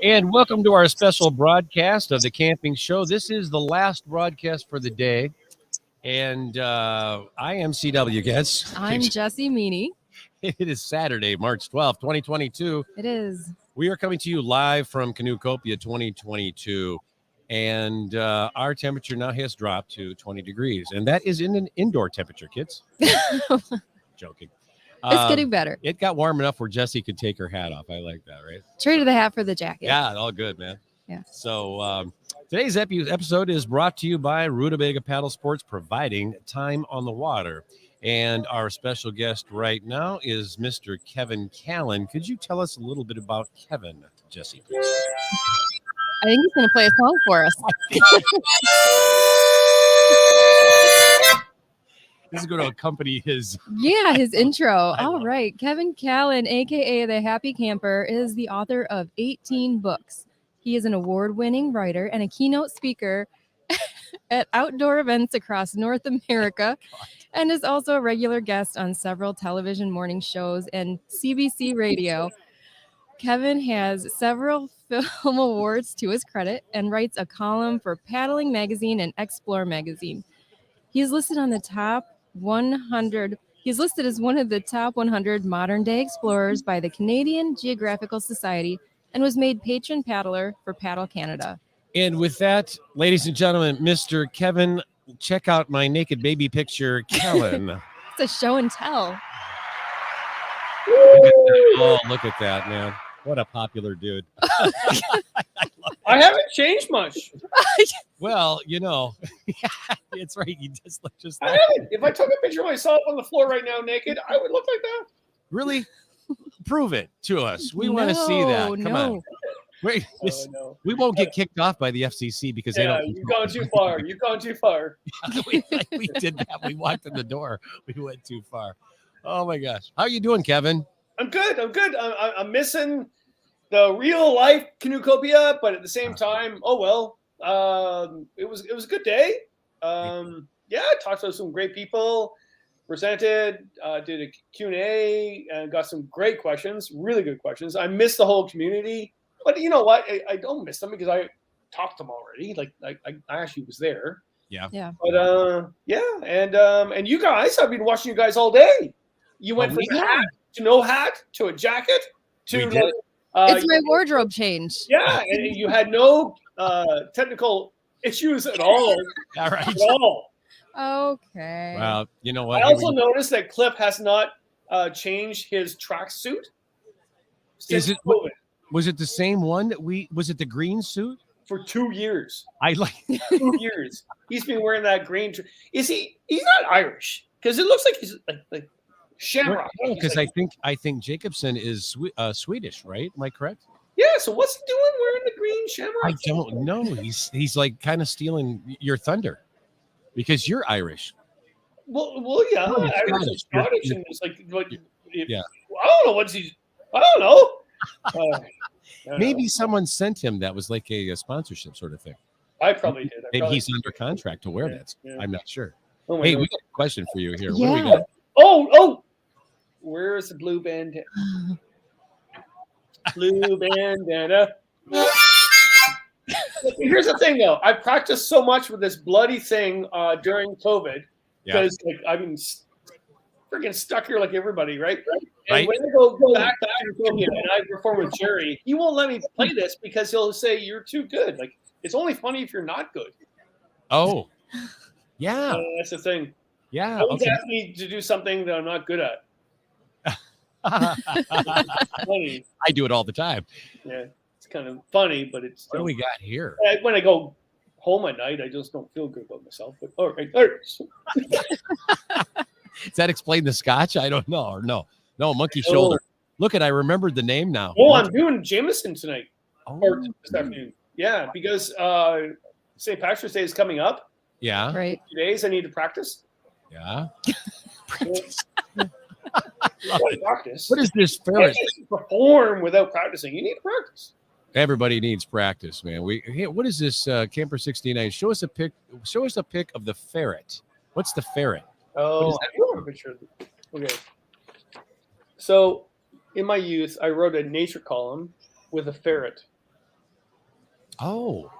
And welcome to our special broadcast of the Camping Show. This is the last broadcast for the day. And I am CW Getz. I'm Jesse Meany. It is Saturday, March 12th, 2022. It is. We are coming to you live from Canoecopia 2022. And our temperature now has dropped to 20 degrees. And that is in an indoor temperature, kids. Joking. It's getting better. It got warm enough where Jessie could take her hat off. I like that, right? Traded the hat for the jacket. Yeah, all good, man. Yeah. So today's episode is brought to you by Rutabaga Paddle Sports, providing time on the water. And our special guest right now is Mr. Kevin Callan. Could you tell us a little bit about Kevin, Jessie, please? I think he's going to play a song for us. This is going to accompany his... his intro. All right. Kevin Callan, a.k.a. The Happy Camper, is the author of 18 books. He is an award-winning writer and a keynote speaker at outdoor events across North America and is also a regular guest on several television morning shows and CBC radio. Kevin has several film awards to his credit and writes a column for Paddling Magazine and Explore Magazine. He's listed on the top 100. He's listed as one of the top 100 modern-day explorers by the Canadian Geographical Society and was made patron paddler for Paddle Canada. And with that, ladies and gentlemen, Mr. Kevin, check out my naked baby picture, Callan. It's a show and tell. Look at that, man. What a popular dude. I haven't changed much. Well, you know, it's right. You just look just I like... haven't. If I took a picture of myself on the floor right now naked, I would look like that. Really? Prove it to us. We want to see that. Come on. Wait, No. we won't get kicked off by the FCC because they don't. You've gone too far. You've gone too far. we did that. We walked in the door. We went too far. Oh my gosh. How you doing, Kevin? I'm good. I'm missing the real life Canoecopia, but at the same time, oh well. It was a good day. Talked to some great people, presented, did a Q&A, and got some great questions, really good questions. I missed the whole community, but you know what? I don't miss them because I talked to them already. Like I actually was there. Yeah. But and you guys, I've been watching you guys all day. You went from a hat to no hat to a jacket to it's my wardrobe change. Yeah, and you had no technical issues at all. All right. At all. Okay. Well, you know what? I also noticed that Cliff has not changed his tracksuit. Is it? Was it the same one that was it the green suit? For 2 years. I like 2 years. He's been wearing that green. Is he? He's not Irish because it looks like he's like Shamrock. Because I think Jacobson is Swedish, right? Am I correct? Yeah. So what's he doing wearing the green Shamrock? I don't know. He's like kind of stealing your thunder because you're Irish. Well, yeah. Irish and Scottish, and it's like yeah. I don't know what's he. I don't know. Maybe someone sent him that was like a sponsorship sort of thing. I probably did. Maybe he's under contract to wear that. Yeah. I'm not sure. Oh hey, we got a question for you here. Yeah. What do we got? Oh. Where's the blue bandana? Blue bandana. Here's the thing, though. I practiced so much with this bloody thing during COVID because I've been freaking stuck here like everybody, right? And when I go back to Canoecopia and I perform with Jerry, he won't let me play this because he'll say you're too good. Like it's only funny if you're not good. Oh, yeah. That's the thing. Yeah. Always ask me to do something that I'm not good at. Funny. I do it all the time. Yeah, it's kind of funny, but it's. What do we got here? When I go home at night, I just don't feel good about myself. But all right. Does that explain the scotch? I don't know. Or no, monkey shoulder. Look I remembered the name now. Oh, I'm doing Jameson tonight. Or this afternoon. Yeah, because St. Patrick's Day is coming up. Yeah. Right. 2 days I need to practice. Yeah. Practice. What is this ferret? You can't perform without practicing. You need to practice. Everybody needs practice, man. What is this Camper 69? Show us a pic of the ferret. What's the ferret? Oh, I do have a picture of it. Okay. So in my youth, I wrote a nature column with a ferret. Oh,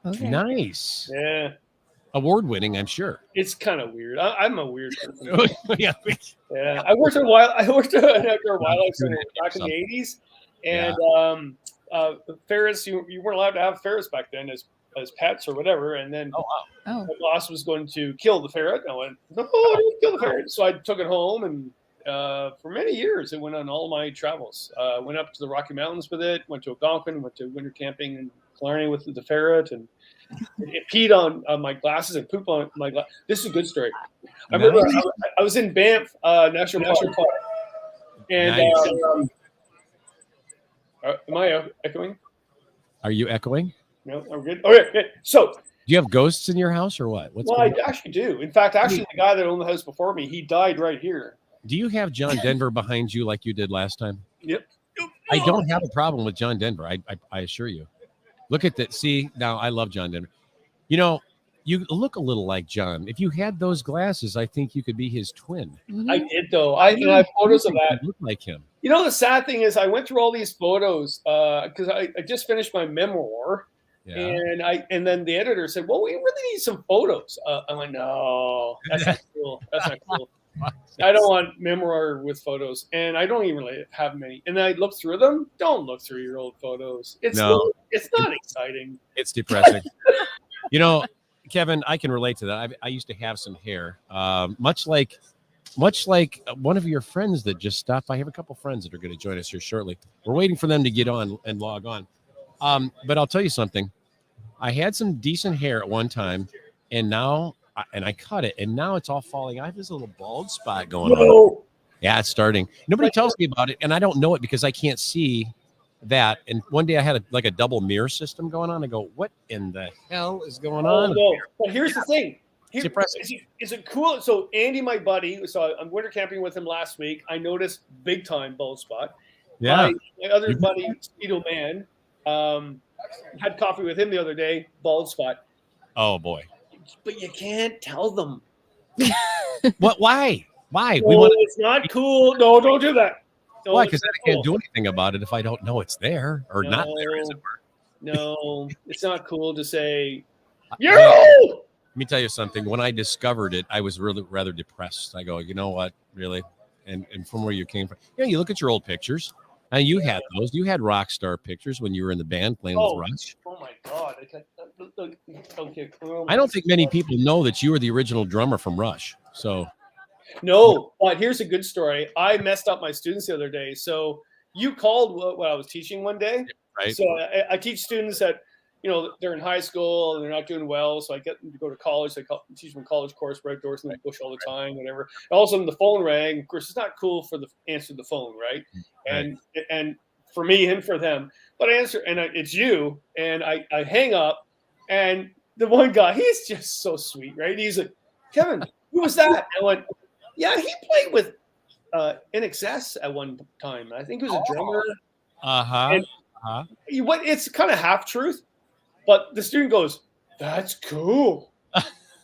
Okay. nice. Yeah, Award-winning, I'm sure. it's kind of weird. I'm a weird person. Yeah. Yeah, I worked at an outdoor wildlife center back in the '80s, and ferrets. You weren't allowed to have ferrets back then as pets or whatever. And then Oh, wow. Oh. my boss was going to kill the ferret. I went, "No, don't kill the ferret." So I took it home, and for many years it went on all my travels. Went up to the Rocky Mountains with it. Went to Algonquin. Went to winter camping in Killarney with the ferret, and it peed on my glasses and pooped on my glasses. This is a good story. I remember I was in Banff National Park, and Nice. am I echoing? Are you echoing? No, I'm good. Okay, good. So, Do you have ghosts in your house or what? well, I actually do. In fact, actually, the guy that owned the house before me, he died right here. Do you have John Denver behind you like you did last time? Yep. I don't have a problem with John Denver. I assure you. Look at that. See, now I love John Denver. You know, you look a little like John. If you had those glasses, I think you could be his twin. I did though. I have photos of that. You look like him. You know, the sad thing is, I went through all these photos because I just finished my memoir. Yeah. And then the editor said, "Well, we really need some photos." I'm like, "No, that's not cool. That's not cool. I don't want memoir with photos, and I don't even really have many." And then I looked through them. Don't look through your old photos. It's not exciting. It's depressing. You know, Kevin, I can relate to that. I used to have some hair, much like one of your friends that just stopped by. I have a couple friends that are going to join us here shortly. We're waiting for them to get on and log on. But I'll tell you something. I had some decent hair at one time, and now I cut it, and now it's all falling. I have this little bald spot going on. Yeah, it's starting. Nobody tells me about it, and I don't know it because I can't see that. And one day I had a double mirror system going on. I go, what in the hell is going on? No. But here's the thing. It's depressing. Is it cool? So Andy, my buddy, so I'm winter camping with him last week. I noticed big time bald spot. Yeah. My other buddy, Speedo Man, had coffee with him the other day, bald spot. Oh boy. But you can't tell them. What? Why? Why? No, it's not cool. No, don't do that. No, why? Because I can't do anything about it if I don't know it's there or not there, as it were. No, it's not cool to say, "You're old." Let me tell you something. When I discovered it, I was really rather depressed. I go, you know what? Really? And from where you came from. You know, you look at your old pictures. And you had those. You had rock star pictures when you were in the band playing with Rush. Oh my God! Okay. I don't think many people know that you were the original drummer from Rush. So, no. But here's a good story. I messed up my students the other day. So you called what I was teaching one day. Right. So I teach students that, they're in high school and they're not doing well. So I get them to go to college. I teach them a college course, we're outdoors in the bush all the time, whatever. And all of a sudden the phone rang. Of course, it's not cool for the answer the phone, right? And for me and for them. But I answer, and it's you. And I hang up. And the one guy, he's just so sweet, right? He's like, "Kevin, who was that?" I went, "Yeah, he played with NXS at one time. I think he was a drummer." It's kind of half truth. But the student goes, "That's cool.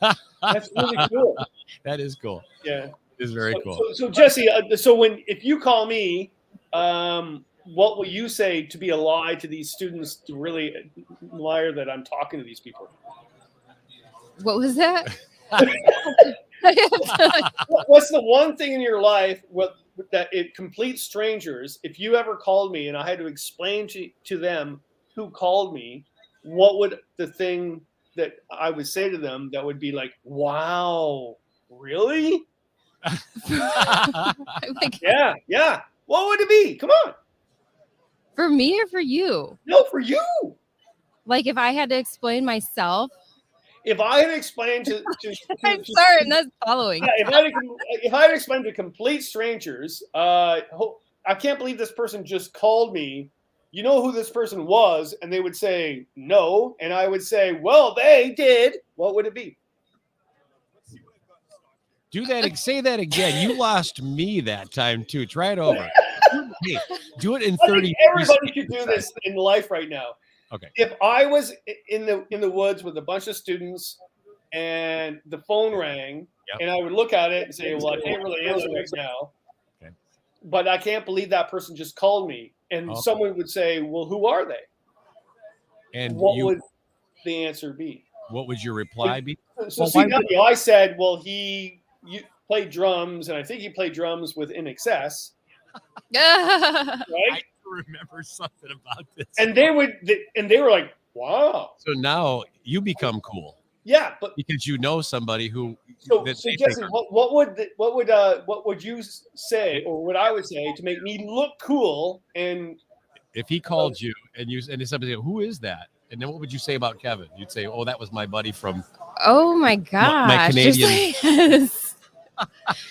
That's really cool." That is cool. Yeah, it is very cool. So Jesse, if you call me, what will you say to be a lie to these students to really liar that I'm talking to these people? What was that? What's the one thing in your life that complete strangers, if you ever called me and I had to explain to them who called me, what would the thing that I would say to them that would be like, "Wow, really?" Yeah. What would it be? Come on. For me or for you? No, for you. Like if I had to explain myself. If I had explained to I'm sorry, I'm not following. If I had explained to complete strangers, I can't believe this person just called me. You know who this person was? And they would say no. And I would say, "Well, they did." What would it be? Do that. Say that again. You lost me that time too. Try it over. Hey, do it in 30. Everybody should do this in life right now. Okay. If I was in the woods with a bunch of students and the phone rang, and I would look at it and say, "Well, I can't really answer right now." Okay. But I can't believe that person just called me. And someone would say, "Well, who are they?" And what you, would the answer be? what would your reply be? So Well, see, why now I said, well, you played drums, and I think he played drums with In Excess, I right? remember something about this. And they were like, wow, So now you become cool yeah. But because you know somebody who. so that so they Jesse, think- what would you say, or what I would say to make me look cool? And if he called you and somebody, who is that? And then what would you say about Kevin? You'd say, oh, that was my buddy from. Oh my gosh. Just Canadian- like, yes.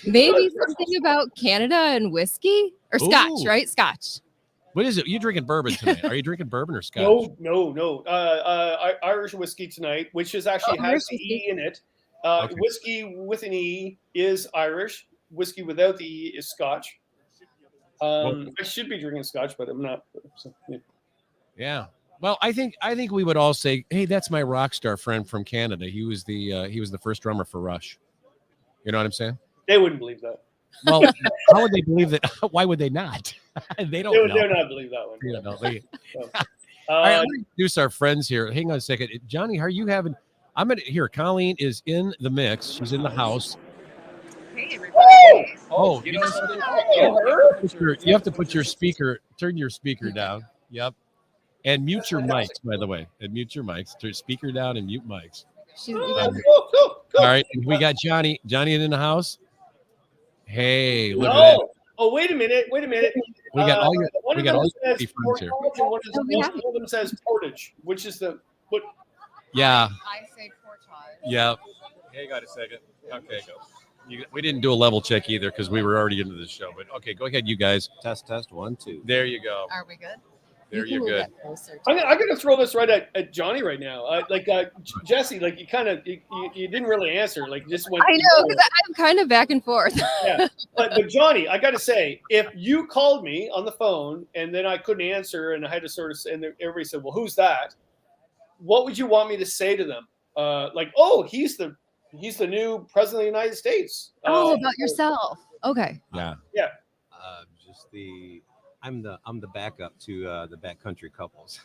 Maybe something about Canada and whiskey or scotch, Ooh. right? Scotch. What is it? You drinking bourbon tonight? Are you drinking bourbon or scotch? no. Irish whiskey tonight, which is actually has Irish the whiskey. E in it. Okay. Whiskey with an E is Irish. Whiskey without the E is Scotch. I should be drinking Scotch, but I'm not. So, yeah. Yeah. Well, I think we would all say, hey, that's my rock star friend from Canada. He was the first drummer for Rush. You know what I'm saying? They wouldn't believe that. Well, how would they believe that? Why would they not? They don't know. They're not believe that one. They don't know. They- So, All right, let me introduce our friends here. Hang on a second. Johnny, are you having? I'm gonna here. Colleen is in the mix. She's in the house. Hey, everybody. Oh, you you know know something? something? You have to put your speaker. Turn your speaker down. Yep. And mute your mics, by the way. And mute your mics. Turn speaker down and mute mics. She's Go. All right. And we got Johnny. Johnny in the house. Hey, look at that. No. Oh, wait a minute. We got all your one we of got them all your says friends here. portage, and one of them says portage, which is the what? Yeah. I say portage. Yeah. Hang on a second. Okay, go. We didn't do a level check either because we were already into the show. But okay, go ahead, you guys. Test 1 2. There you go. Are we good? There you're good. I'm gonna throw this right at Johnny right now. Jesse, like you didn't really answer. Like just went. I know, because I'm kind of back and forth. Yeah. But Johnny, I got to say, if you called me on the phone and then I couldn't answer and I had to sort of, and everybody said, "Well, who's that?" What would you want me to say to them? Like, oh, he's the new president of the United States. Oh, about yourself. Okay. Yeah. Just I'm the backup to the backcountry couples.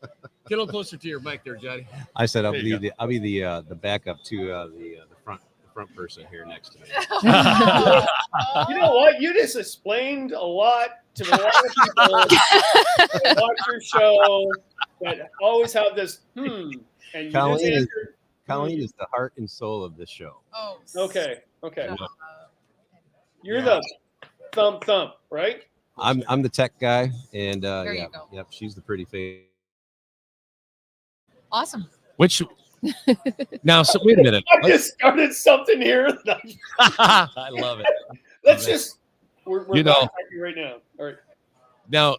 Get a little closer to your mic there, Johnny. I said I'll There you be the backup to the front person here next to me. You know what? You just explained a lot to a lot of people that watch your show that always have this and you Colleen just is- answered. Colleen is the heart and soul of this show. Oh. Okay. You're Yeah. the thump, right? I'm the tech guy, and There yeah, you go. yep, she's the pretty face. Awesome. Which now, so wait a minute. I just started something here. I love it. Let's just we're You know- backtracking right now. All right. Now,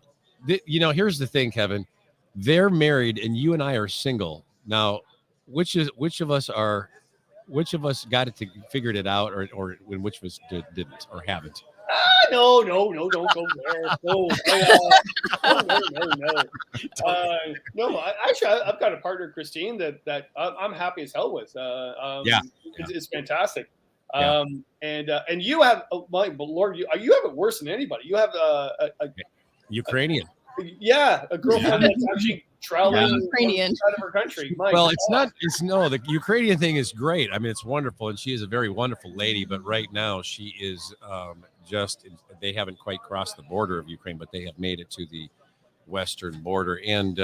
here's the thing, Kevin. They're married, and you and I are single. Now, which of us got it figured it out, or when which of us didn't or haven't? No, don't go there. No. No. Actually, I've got a partner, Christine, that I'm happy as hell with. Yeah. It's fantastic. Yeah. And you have, my Lord, you have it worse than anybody. You have a Ukrainian. a girlfriend that's actually traveling Ukrainian. out of her country. My Well, God. the Ukrainian thing is great. I mean, it's wonderful, and she is a very wonderful lady. But right now, she is they haven't quite crossed the border of Ukraine, but they have made it to the western border. And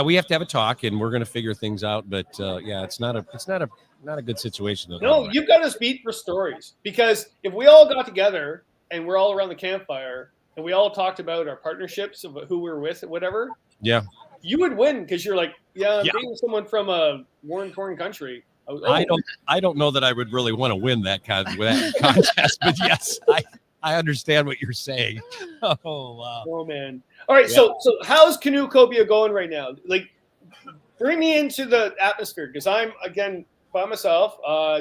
we have to have a talk, and we're going to figure things out. But it's not a good situation. No, you've got us beat for stories, because if we all got together and we're all around the campfire and we all talked about our partnerships of who we're with, whatever, Yeah. you would win, because you're like, I'm dating someone from a war-torn country. I don't know that I would really want to win that contest, but yes, I understand what you're saying. Oh wow. Oh man. All right. So how's Canoecopia going right now? Like, bring me into the atmosphere, because I'm again by myself.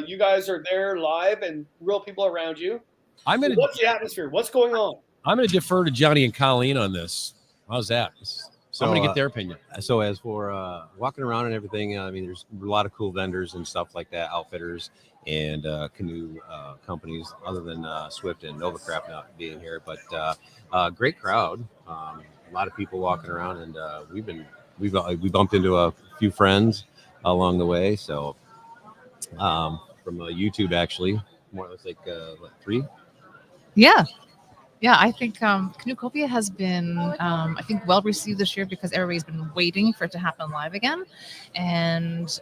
You guys are there live and real people around you. What's the atmosphere? What's going on? I'm gonna defer to Johnny and Colleen on this. How's that? So I'm gonna get their opinion. So as for walking around and everything, I mean, there's a lot of cool vendors and stuff like that, outfitters and canoe companies, other than Swift and Novacraft not being here. But great crowd, a lot of people walking around, and we've been we bumped into a few friends along the way. So from YouTube, actually, more or less like what, 3. Yeah. Yeah, I think Canoecopia has been, I think, well received this year because everybody's been waiting for it to happen live again, and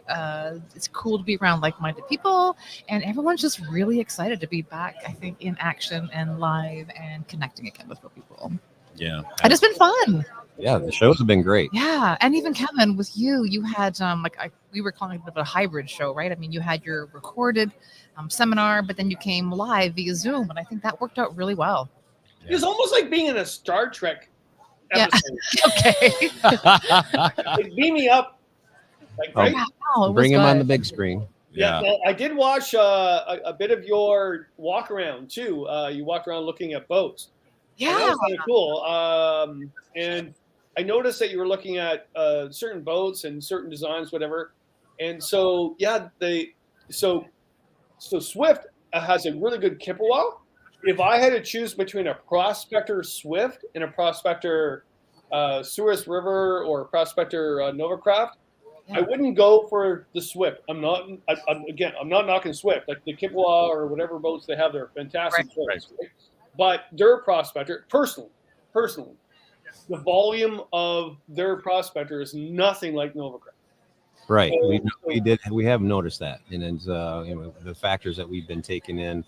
it's cool to be around like-minded people, and everyone's just really excited to be back. I think in action and live and connecting again with people, Yeah. and it's been fun. Yeah, the shows have been great. Yeah, and even Kevin, with you had we were calling it a hybrid show, right? I mean, you had your recorded seminar, but then you came live via Zoom, and I think that worked out really well. It was almost like being in a Star Trek Yeah. episode. Okay. Like, beam me up. Like, right? Wow, it Bring was him on good. the big screen. Yeah. Well, I did watch a bit of your walk around too. You walked around looking at boats. And that Yeah. was kind of cool. And I noticed that you were looking at certain boats and certain designs, whatever. And so, yeah, so Swift has a really good Kippewa. If I had to choose between a Prospector Swift and a Prospector Suez River or a Prospector Novacraft, I wouldn't go for the Swift. I'm not knocking Swift. Like the Kippewa or whatever boats they have, they're fantastic boats. Right? But their Prospector, personally, the volume of their Prospector is nothing like Novacraft. Right. We have noticed that. And it's, the factors that we've been taking in,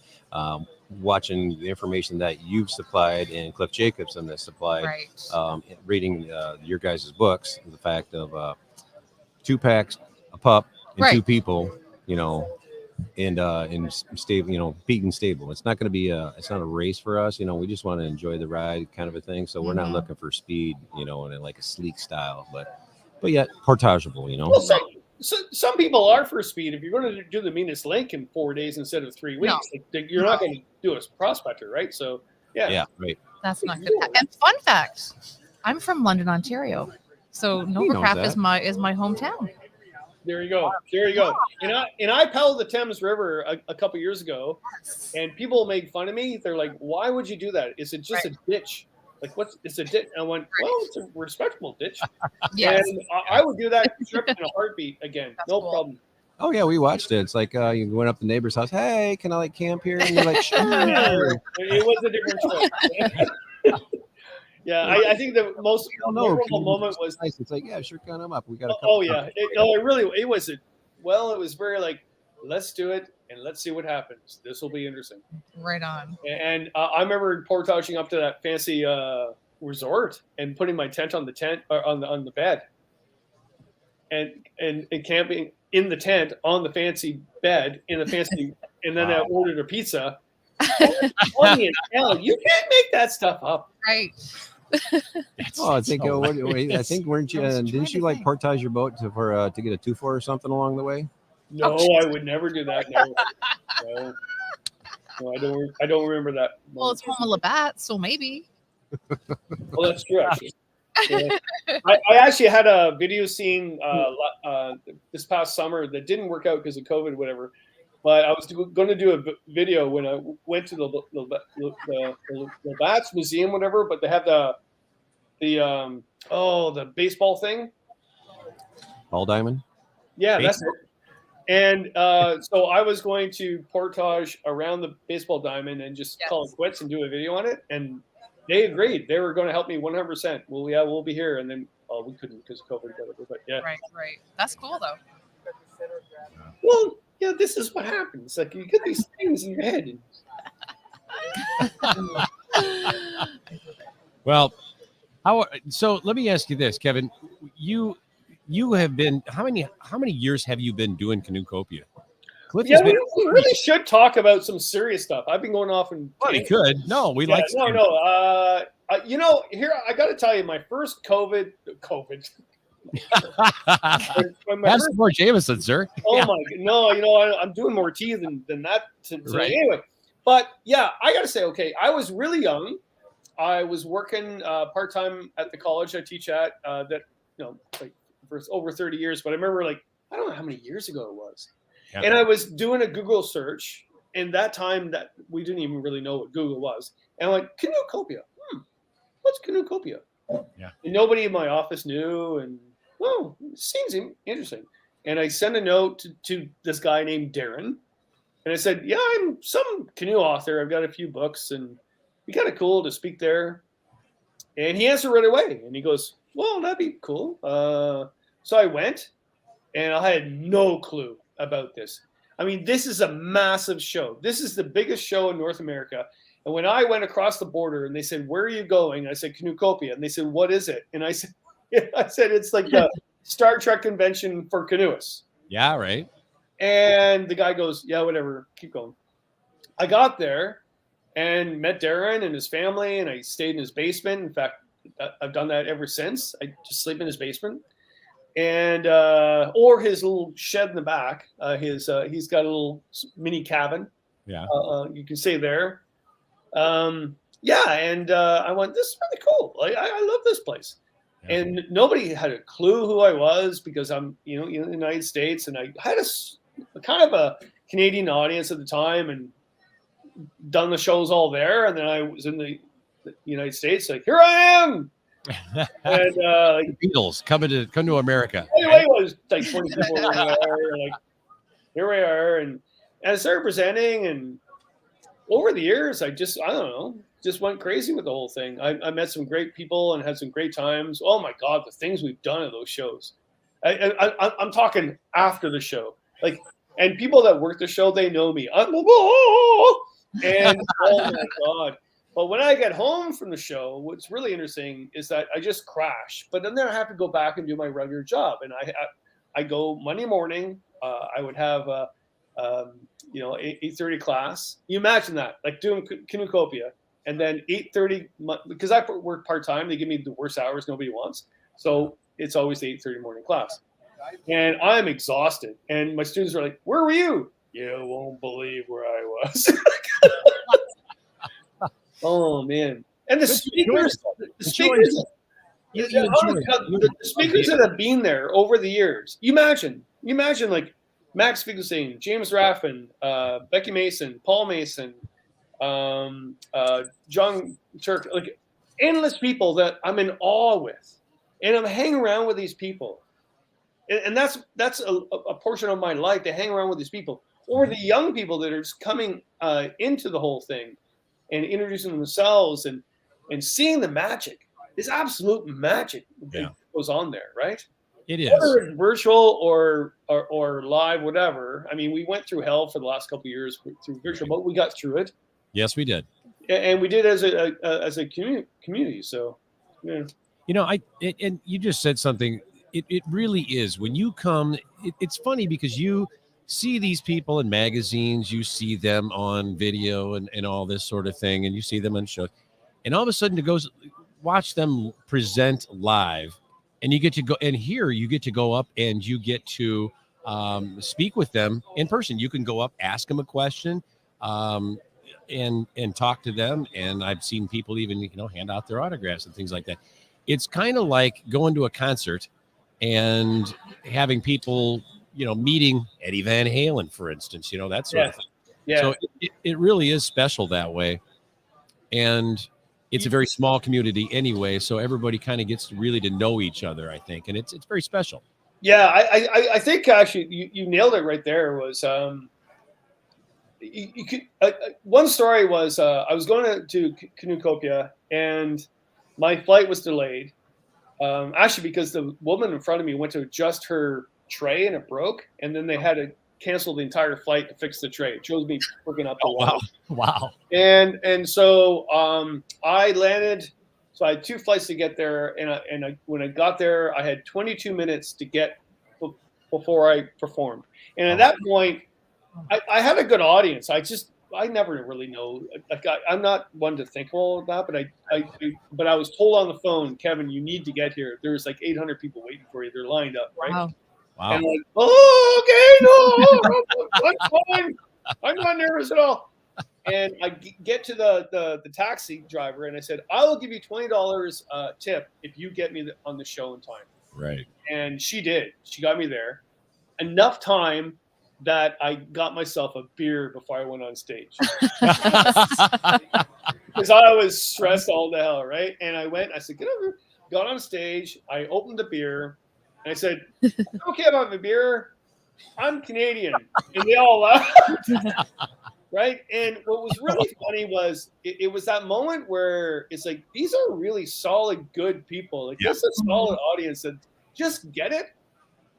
watching the information that you've supplied and Cliff Jacobson has supplied, reading your guys' books, the fact of 2 packs, a pup, and 2 people, and stable, peak and stable. It's not going to be it's not a race for us. We just want to enjoy the ride kind of a thing. So we're not looking for speed, in like a sleek style, but yet portageable, Well, some people are for speed. If you're going to do the meanest link in 4 days instead of 3 weeks, you're not going to do a Prospector, right? So, yeah, right. That's not good. And fun fact, I'm from London, Ontario, so Novacraft is my hometown. There you go. And I paddled the Thames River a couple years ago, and people made fun of me. They're like, "Why would you do that? Is it just a ditch? Like, it's a ditch?" I went, "Well, it's a respectable ditch." Yes. And I would do that trip in a heartbeat again. That's no cool. problem. Oh yeah, we watched it. It's like you went up the neighbor's house. Hey, can I camp here? And you're like, sure. It was a different trip. Yeah, I think the most memorable moment was nice. It's like, yeah, sure, come up. We got. It was very like, let's do it and let's see what happens. This will be interesting. Right on. And I remember portaging up to that fancy resort and putting my tent on the bed, and camping in the tent on the fancy bed in the fancy, and then I ordered a pizza. Funny as hell. You can't make that stuff up. Right. I think weren't you? Didn't you like portage your boat to get a 2-4 or something along the way? No, I would never do that. No, I don't remember that. Well, it's home of Labatt, so maybe. Well, that's true. Actually. Yeah. I actually had a video scene this past summer that didn't work out because of COVID, whatever. But I was going to do a video when I went to the Labatt's museum, whatever. But they have the baseball thing. Ball diamond. Yeah, that's it. And so I was going to portage around the baseball diamond and just call it quits and do a video on it. And they agreed. They were going to help me 100%. Well, yeah, we'll be here. And then we couldn't because of COVID. But yeah. Right. That's cool, though. Well, yeah, this is what happens. Like, you get these things in your head. Well, so let me ask you this, Kevin. You have been how many years have you been doing Canoecopia? We really should talk about some serious stuff. I've been going off and we could. No, we like here I got to tell you, my first COVID. That's more Jameson, sir. Oh my! No, I'm doing more tea than that. Right. Anyway, but yeah, I got to say, okay, I was really young. I was working part time at the college I teach at. Like for over 30 years. But I remember, I don't know how many years ago it was. Yeah. And I was doing a Google search, and that time that we didn't even really know what Google was. And I'm like, Canoecopia. What's Canoecopia? Yeah. And nobody in my office knew, and oh, seems interesting. And I sent a note to this guy named Darren. And I said, yeah, I'm some canoe author. I've got a few books and it'd be kind of cool to speak there. And he answered right away. And he goes, well, that'd be cool. So I went and I had no clue about this. I mean, this is a massive show. This is the biggest show in North America. And when I went across the border and they said, where are you going? I said, Canoecopia. And they said, what is it? And I said, it's like the Star Trek convention for canoeists. Yeah, right. And the guy goes, yeah, whatever, keep going. I got there and met Darren and his family, and I stayed in his basement. In fact, I've done that ever since. I just sleep in his basement, and or his little shed in the back. He's got a little mini cabin. Yeah, you can stay there. Yeah, and I went, this is really cool. I love this place. Yeah. And nobody had a clue who I was because I'm, in the United States, and I had a kind of a Canadian audience at the time and done the shows all there. And then I was in the United States, like, here I am. And the Beatles come to America. Anyway, it was like 20 people there, like, here we are. And I started presenting, and over the years, I don't know, just went crazy with the whole thing. I met some great people and had some great times. Oh my God, the things we've done at those shows. I'm talking after the show. Like, and people that work the show, they know me. And oh my God. But when I get home from the show, what's really interesting is that I just crash. But then I have to go back and do my regular job. And I go Monday morning. I would have 8:30 class. You imagine that, like doing Canoecopia, and then 8:30, because I work part-time, they give me the worst hours nobody wants. So it's always the 8:30 morning class. And I'm exhausted. And my students are like, where were you? You won't believe where I was. Oh, man. And the speakers that have been there over the years. You imagine like Max Finkelstein, James Raffin, Becky Mason, Paul Mason, John Turk, like endless people that I'm in awe with. And I'm hanging around with these people. And that's a portion of my life, to hang around with these people, or the young people that are just coming into the whole thing and introducing themselves and seeing the magic. It's absolute magic that goes on there, right? It is. Whether it's virtual or live, whatever. I mean, we went through hell for the last couple of years through virtual, but we got through it. Yes, we did. And we did as a community. So, yeah. And you just said something. It really is. When you come, it's funny because you see these people in magazines, you see them on video and all this sort of thing, and you see them on shows. And all of a sudden to go watch them present live, and you get to go, and here you get to go up and you get to speak with them in person. You can go up, ask them a question, and talk to them. And I've seen people even, hand out their autographs and things like that. It's kind of like going to a concert and having people, meeting Eddie Van Halen, for instance, that sort of thing. Yeah. So it really is special that way. And it's a very small community anyway, so everybody kind of gets really to know each other, I think, and it's very special. Yeah, I think actually you nailed it right there. Was you could one story was I was going to Canoecopia and my flight was delayed. Actually, because the woman in front of me went to adjust her tray and it broke, and then they had to cancel the entire flight to fix the tray. It chose me freaking up the wall. Wow. And so I landed. So I had 2 flights to get there, and when I got there, I had 22 minutes to get before I performed. And at that point, I had a good audience. I never really know. Like I'm not one to think all of that, but I was told on the phone, Kevin, you need to get here. There's like 800 people waiting for you. They're lined up, right? Wow. Wow. And I'm like, oh, okay, no, I'm fine. I'm not nervous at all. And I get to the taxi driver, and I said, I will give you $20 tip if you get me on the show in time. Right. And she did. She got me there. Enough time that I got myself a beer before I went on stage. Because I was stressed all the hell, right? And I said, get over. Got on stage. I opened the beer. And I said, okay, about the beer. I'm Canadian. And they all laughed. Right. And what was really funny was it was that moment where it's like, these are really solid, good people. Like, this is a solid audience that just get it.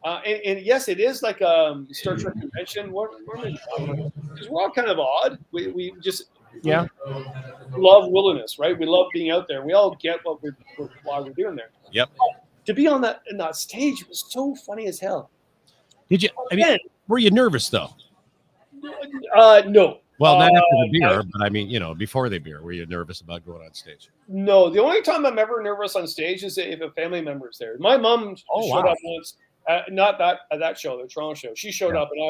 And yes, it is like a Star Trek convention. Because we're all kind of odd. We just love wilderness, right? We love being out there. We all get why we're doing there. Yep. To be on that stage was so funny as hell. Did you? I mean, were you nervous though? No. Well, not after the beer, but I mean, before the beer, were you nervous about going on stage? No, the only time I'm ever nervous on stage is if a family member is there. My mom showed up once, not at that show, the Toronto show. She showed up, and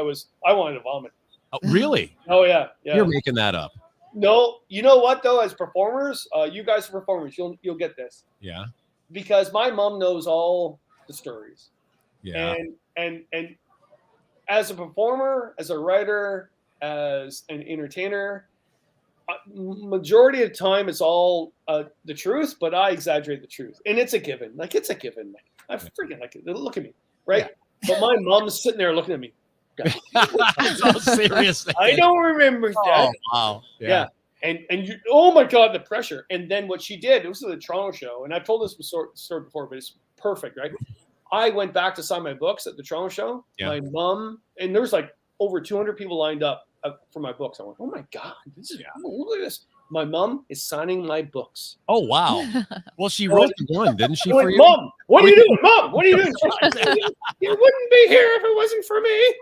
I wanted to vomit. Oh, really? Oh yeah. You're making that up. No, you know what though? As performers, you guys are performers. You'll get this. Yeah. Because my mom knows all the stories. Yeah. And as a performer, as a writer, as an entertainer, majority of the time it's all the truth, but I exaggerate the truth, and it's a given. Like, it's a given. I freaking like it. Look at me, right? Yeah. But my mom's sitting there looking at me. So serious. I don't remember that. Oh, wow. Yeah. And you, oh my God, the pressure. And then what she did, it was the Toronto show, and I've told this story before, but it's perfect, right? I went back to sign my books at the Toronto show. Yeah. My mom, and there's like over 200 people lined up for my books. I went, oh my God, look at this. My mom is signing my books. Oh, wow. Well, she wrote the one, didn't she? For you? Mom, what are you doing? Mom, what are you doing? You wouldn't be here if it wasn't for me.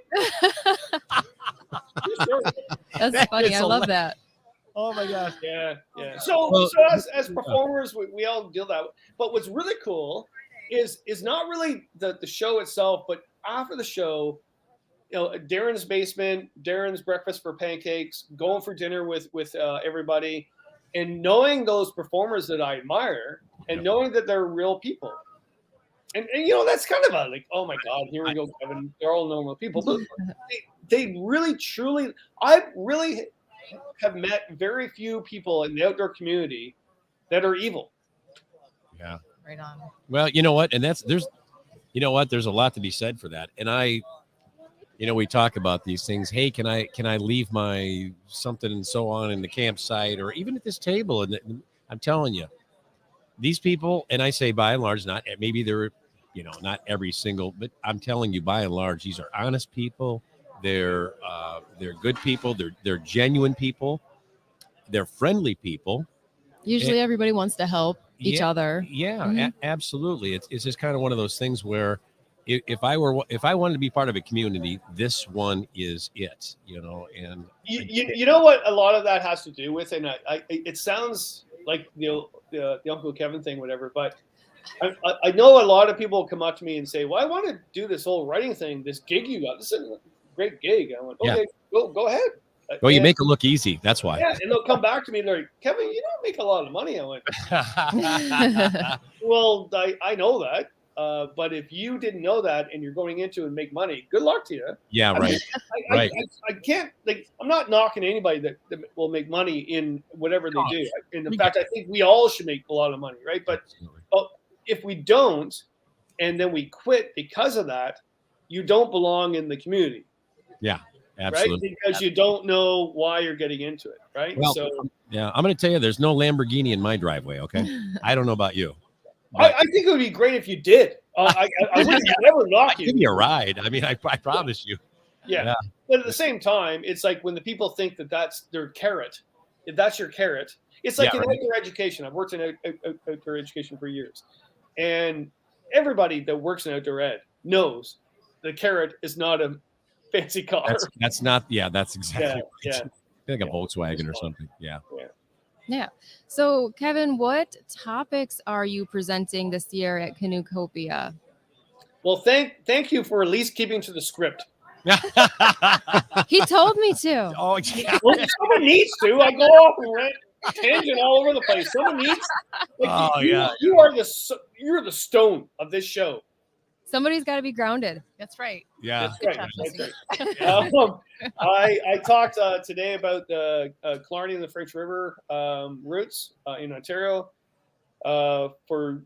That's funny. I love that. Oh my gosh. Yeah. So as performers, we all deal that. But what's really cool is not really the show itself, but after the show, Darren's basement, Darren's breakfast for pancakes, going for dinner with everybody, and knowing those performers that I admire, and knowing that they're real people. And that's kind of like, oh my God, here we go, Kevin. They're all normal people. But they really, truly, I really have met very few people in the outdoor community that are evil. Yeah. Right on. Well, you know what? And there's a lot to be said for that. And we talk about these things. Hey, can I leave my something and so on in the campsite or even at this table? And I'm telling you, these people, and I say by and large, not maybe they're, not every single, but I'm telling you, by and large, these are honest people. They're good people. They're genuine people. They're friendly people. Usually everybody wants to help each other. Yeah, absolutely. It's just kind of one of those things where if I wanted to be part of a community, this one is it, and you know what a lot of that has to do with, and it sounds like the Uncle Kevin thing, whatever, but I know a lot of people come up to me and say, well, I want to do this whole writing thing, this gig you got. This is a great gig. I went, okay, go ahead. Well, you make it look easy. That's why. Yeah, and they'll come back to me and they're like, Kevin, you don't make a lot of money. I went, well, I know that. But if you didn't know that and you're going into and make money, good luck to you. Yeah, right. I can't, I'm not knocking anybody that will make money in whatever they do. And in fact, I think we all should make a lot of money, right? But if we don't, and then we quit because of that, you don't belong in the community. Yeah. Absolutely. Right? Because you don't know why you're getting into it, right? Well, yeah, I'm going to tell you, there's no Lamborghini in my driveway, okay? I don't know about you. I think it would be great if you did. I would never knock you. Give me a ride. I mean, I promise you. Yeah. But at the same time, it's like when the people think that that's their carrot, if that's your carrot, it's like in outdoor education. I've worked in outdoor education for years. And everybody that works in outdoor ed knows the carrot is not a fancy car. That's not. Yeah, that's exactly. Yeah. Right. Like a Volkswagen or something. Yeah. So, Kevin, what topics are you presenting this year at Canoecopia? Well, thank you for at least keeping to the script. He told me to. Oh, yeah. Well, someone needs to. I go off and rant tangent all over the place. Someone needs. You're the stone of this show. Somebody's got to be grounded. That's right. Yeah. That's right. I talked today about the Killarney and the French River routes in Ontario for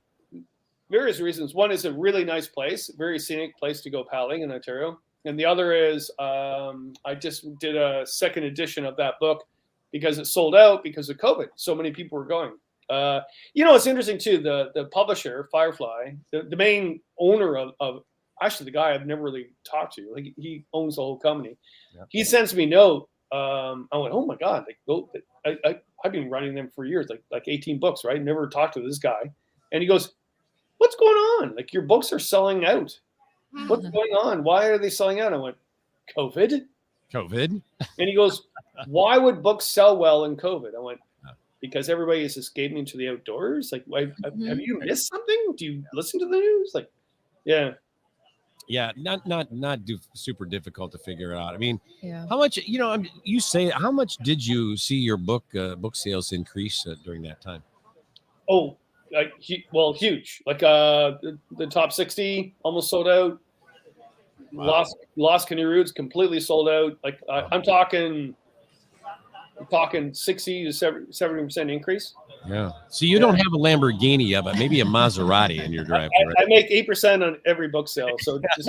various reasons. One is a really nice place, very scenic place to go paddling in Ontario. And the other is I just did a second edition of that book because it sold out because of COVID. So many people were going. It's interesting too. The publisher, Firefly, the main owner of actually the guy I've never really talked to. Like he owns the whole company. Yep. He sends me a note. I went, oh my god! I've been running them for years, like 18 books, right? Never talked to this guy, and he goes, "What's going on? Like your books are selling out. What's going on? Why are they selling out?" I went, "COVID." And he goes, "Why would books sell well in COVID?" I went, "Because everybody is escaping to the outdoors. Like, have you missed something? Do you listen to the news? Like, yeah." Yeah, not super difficult to figure out. I mean, Yeah. how much, you say, how much did you see your book sales increase during that time? Oh, huge. Like the top 60 almost sold out. Wow. Lost Canoe Routes completely sold out. Like I'm talking 60 to 70% increase. Yeah. So you don't have a Lamborghini yet, but maybe a Maserati in your driveway. Right? I make 8% on every book sale. So just,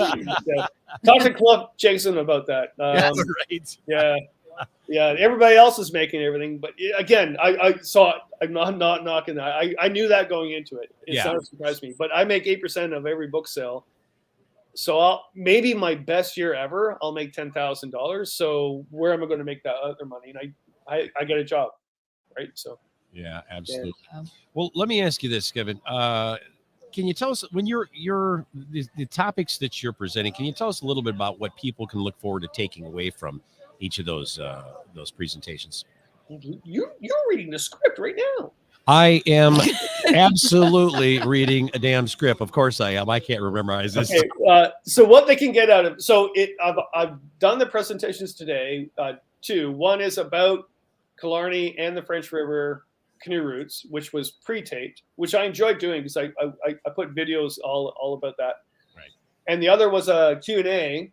talk to Cliff Jason about that. Right. Yeah. Everybody else is making everything, but again, I saw it. I'm not knocking that. I knew that going into it. It's not surprised me, but I make 8% of every book sale. So maybe my best year ever, I'll make $10,000. So where am I going to make that other money? And I get a job, right? So. Yeah, absolutely. Yeah. Well, let me ask you this, Kevin. Can you tell us when the topics that you're presenting? Can you tell us a little bit about what people can look forward to taking away from each of those presentations? You're reading the script right now. I am absolutely reading a damn script. Of course I am. I can't memorize this. Okay, so what they can get out of I've done the presentations today. Two. One is about Killarney and the French River canoe routes, which was pre-taped, which I enjoyed doing because I put videos all about that. Right. And the other was a Q&A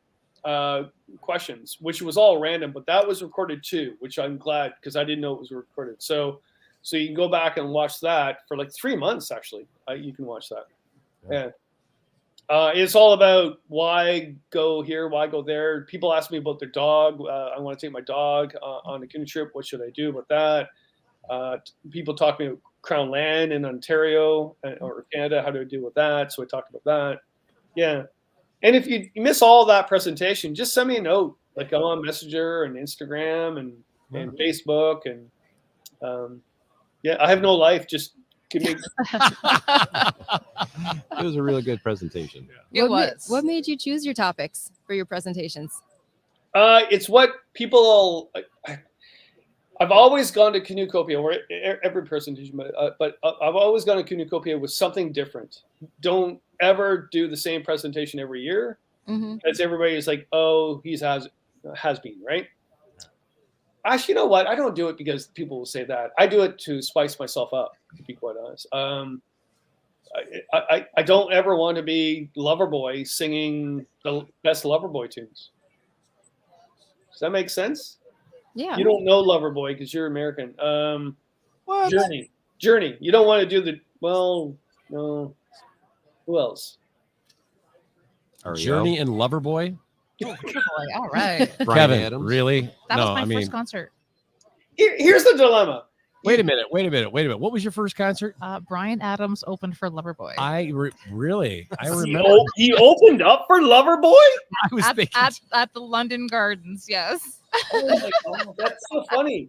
questions, which was all random, but that was recorded too, which I'm glad because I didn't know it was recorded. So you can go back and watch that for like 3 months. Actually, you can watch that. Yeah. It's all about why go here, why go there. People ask me about their dog. I want to take my dog on a canoe trip. What should I do about that? People talk to me about Crown Land in Ontario or Canada, how do I deal with that? So I talked about that. Yeah. And if you miss all that presentation, just send me a note. Like I'm on Messenger and Instagram and Facebook. And I have no life. Just give me. It was a really good presentation. It was. What made you choose your topics for your presentations? It's what people. I've always gone to Canoecopia, or every presentation, but I've always gone to Canoecopia with something different. Don't ever do the same presentation every year, because everybody is like, "Oh, he's has been," right? Actually, you know what? I don't do it because people will say that. I do it to spice myself up, to be quite honest. I don't ever want to be Loverboy singing the best Loverboy tunes. Does that make sense? Yeah. You don't know Loverboy because you're American. What? Journey. You don't want to do no. Who else? Journey and Loverboy? All right. Brian Kevin, Adams. really? That was my first concert. Here's the dilemma. Wait a minute. What was your first concert? Brian Adams opened for Loverboy. Really? I remember. He opened up for Loverboy? I was thinking. At the London Gardens, yes. Oh my God, that's so funny.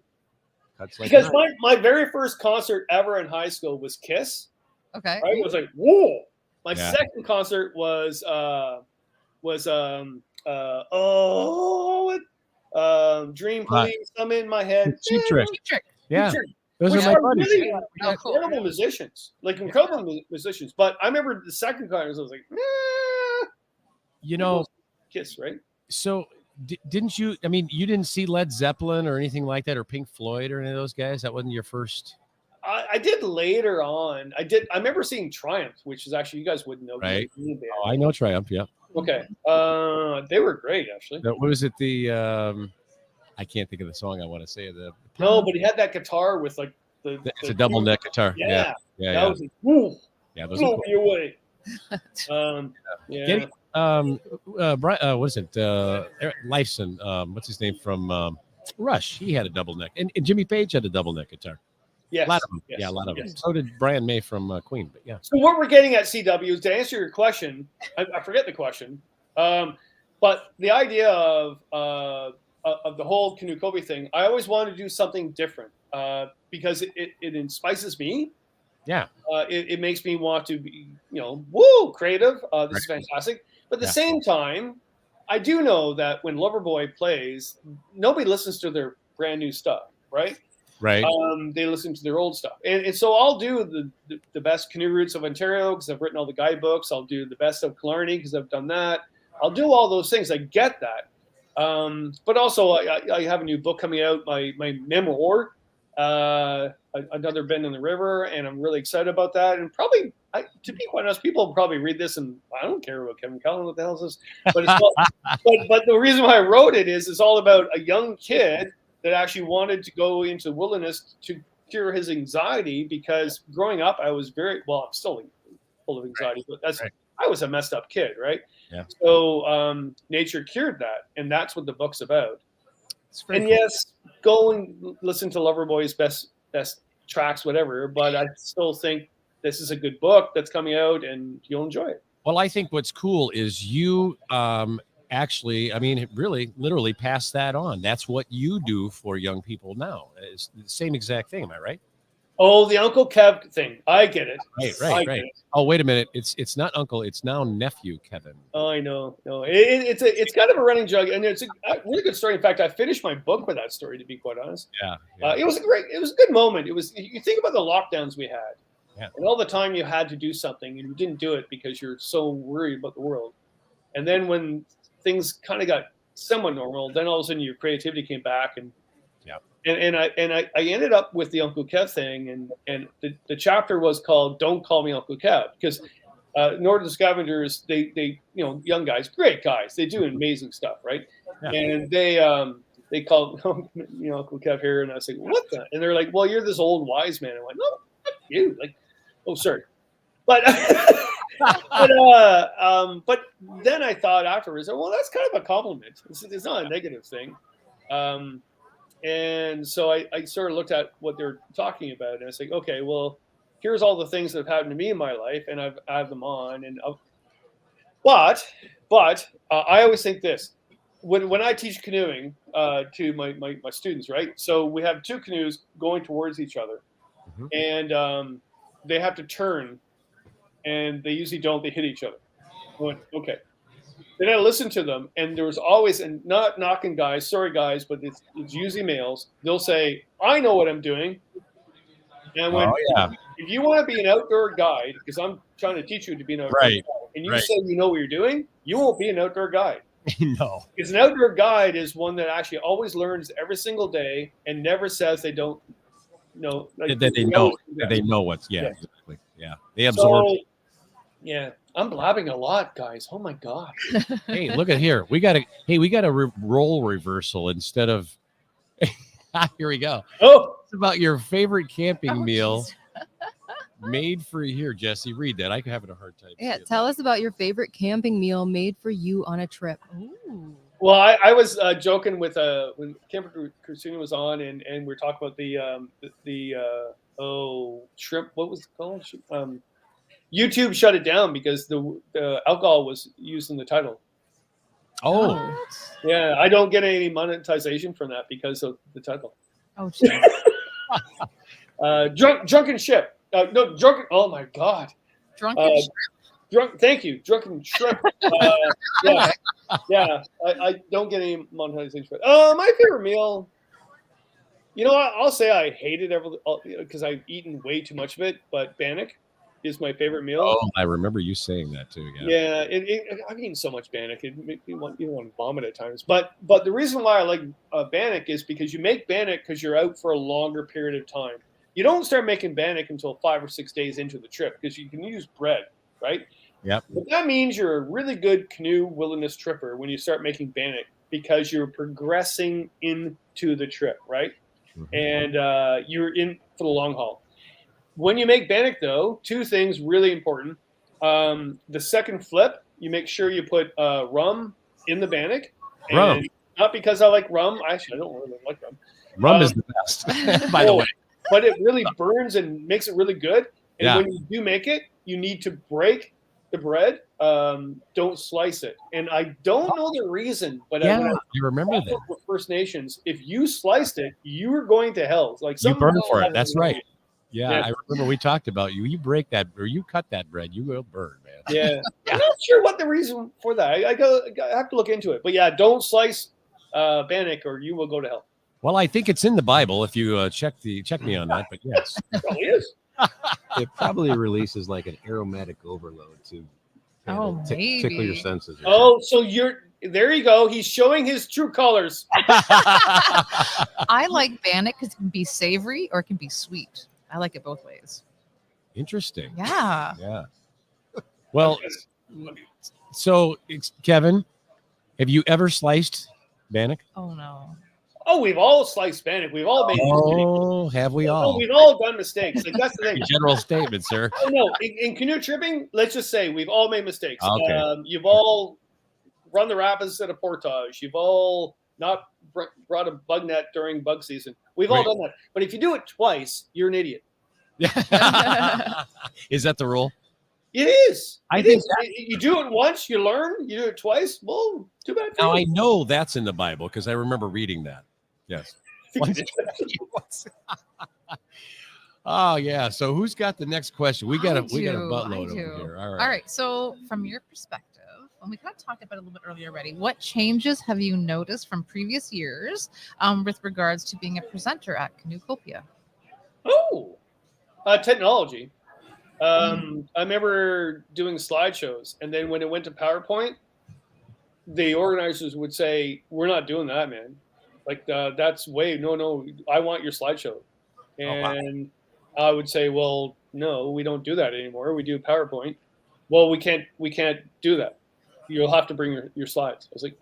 That's like Because my very first concert ever in high school was Kiss. Okay. I was like, whoa. My Yeah. second concert was Dream Police. I'm in my head. Cheap Trick. Cheap Trick. Yeah. Cheap Trick. Those Which are my are buddies. really Oh, cool. incredible musicians. Like incredible musicians. But I remember the second concert, I was like, Kiss, right? So didn't you? I mean, you didn't see Led Zeppelin or anything like that, or Pink Floyd or any of those guys? That wasn't your first. I did later on. I remember seeing Triumph, which is actually, you guys wouldn't know. Right. Oh, I know Triumph. Yeah. Okay. They were great, actually. What was it? I can't think of the song I want to say. No, but he had that guitar with like it's a double neck guitar. Yeah. Yeah. That was like, woo, Yeah. Those are blow cool. me away. Yeah. Getting, what is it? Eric Lifeson, what's his name from Rush? He had a double neck, and Jimmy Page had a double neck guitar. Yes. A lot of them. Yes. Yeah, a lot of them. Yes. So did Brian May from Queen. But yeah. So what we're getting at, CW, is to answer your question. I forget the question, but the idea of the whole Canoecopia thing, I always wanted to do something different because it inspices me. Yeah. It makes me want to be, woo, creative. This is fantastic. But at the same time, I do know that when Loverboy plays, nobody listens to their brand new stuff, right? Right. They listen to their old stuff. And so I'll do the best canoe routes of Ontario because I've written all the guidebooks. I'll do the best of Killarney because I've done that. I'll do all those things. I get that. But also, I have a new book coming out, my memoir, Another Bend in the River, and I'm really excited about that. And probably, to be quite honest, people will probably read this, and I don't care about Kevin Callan, what the hell is this? But, but the reason why I wrote it is it's all about a young kid that actually wanted to go into the wilderness to cure his anxiety because growing up, I was I'm still full of anxiety, but I was a messed up kid, right? Yeah. So nature cured that, and that's what the book's about. And cool. yes, go and listen to Loverboy's best tracks, whatever. But I still think this is a good book that's coming out, and you'll enjoy it. Well, I think what's cool is you actually, I mean, really, literally pass that on. That's what you do for young people now. It's the same exact thing. Am I right? Oh, the Uncle Kev thing. I get it. Right. Oh, wait a minute. It's not uncle. It's now nephew Kevin. Oh, I know. No, it's kind of a running joke, and it's a really good story. In fact, I finished my book with that story, to be quite honest. Yeah. It was a good moment. You think about the lockdowns we had, and all the time you had to do something, and you didn't do it because you're so worried about the world. And then when things kind of got somewhat normal, then all of a sudden your creativity came back, and I ended up with the Uncle Kev thing, and the chapter was called "Don't Call Me Uncle Kev" because Northern Scavengers, they young guys, great guys, they do amazing stuff, right? Yeah. And they called Uncle Kev here, and I was like, what the? And they're like, well, you're this old wise man. I'm like, no, fuck you. Like, oh, sorry, but but then I thought afterwards, well, that's kind of a compliment. It's not a negative thing. And so I sort of looked at what they're talking about, and I was like, okay, well, here's all the things that have happened to me in my life, and I have them on. And but I always think this: when I teach canoeing to my students, right? So we have two canoes going towards each other, and they have to turn, and they usually don't. They hit each other. I went, okay. Then I listened to them, and there was always, and not knocking guys, sorry guys, but it's usually males. They'll say, "I know what I'm doing." And if you want to be an outdoor guide, because I'm trying to teach you to be an outdoor guide, and you say you know what you're doing, you won't be an outdoor guide. No, because an outdoor guide is one that actually always learns every single day and never says they don't know. Like, that they know what's exactly. Yeah, they absorb. So, yeah, I'm blabbing a lot, guys. Oh my god. Hey, look at here. We got a role reversal instead of. Here we go. Oh, it's about your favorite camping meal made for you. Here, Jesse, read that. I could have a hard time. Yeah, tell us about your favorite camping meal made for you on a trip. Ooh. Well, I was joking with when Camper Christina was on, and we're talking about the shrimp. What was it called? YouTube shut it down because the alcohol was used in the title. Oh, yeah, I don't get any monetization from that because of the title. Oh, shit. Drunken ship. No, drunken. Oh my god. Drunken shrimp. Thank you. Drunken shrimp. Yeah. I don't get any monetization for it. My favorite meal. You know, I'll say I hate it because I've eaten way too much of it. But bannock is my favorite meal. Oh, I remember you saying that too. Yeah. I've eaten so much bannock, it makes me want to vomit at times. But the reason why I like bannock is because you make bannock because you're out for a longer period of time. You don't start making bannock until 5 or 6 days into the trip because you can use bread, right? Yep. But that means you're a really good canoe wilderness tripper when you start making bannock because you're progressing into the trip, right? And you're in for the long haul. When you make bannock, though, two things really important. The second flip, you make sure you put rum in the bannock. Rum. And not because I like rum. Actually, I don't really like rum. Rum is the best, by the way. But it really burns and makes it really good. And Yeah. when you do make it, you need to break the bread. Don't slice it. And I don't know the reason, but Yeah, when I remember that. with First Nations, if you sliced it, you were going to hell. Like You some burn people for it. have That's it. right. Yeah, Yeah. I remember we talked about you. You break that, or you cut that bread, you will burn, man. Yeah. I'm not sure what the reason for that. I have to look into it. But yeah, don't slice bannock or you will go to hell. Well, I think it's in the Bible. If you check me on that, but yes. It probably is. It probably releases like an aromatic overload to tickle your maybe. senses. Oh, so there you go. He's showing his true colors. I like bannock because it can be savory or it can be sweet. I like it both ways. Interesting. Yeah. Yeah. Well, so Kevin, have you ever sliced bannock? Oh no. Oh, we've all sliced bannock. We've all made mistakes. Oh, have we all? We've all done mistakes. Like that's the thing. General statement, sir. Oh no, in canoe tripping, let's just say we've all made mistakes. Okay. You've all run the rapids at a portage. You've all not brought a bug net during bug season. We've all Right. done that. But if you do it twice, you're an idiot. Yeah. Is that the rule? It is. I It think is. You do it once, you learn. You do it twice, well, too bad for Now you. I know that's in the Bible because I remember reading that. Yes. Once- Oh yeah. So who's got the next question? We got a buttload over here. All right. All right. So from your perspective, and we kind of talked about it a little bit earlier already, what changes have you noticed from previous years with regards to being a presenter at Canoecopia? Oh, technology. I remember doing slideshows, and then when it went to PowerPoint, the organizers would say, "We're not doing that, man. Like that's no. I want your slideshow." And I would say, "Well, no, we don't do that anymore. We do PowerPoint." Well, we can't do that. You'll have to bring your slides. I was like,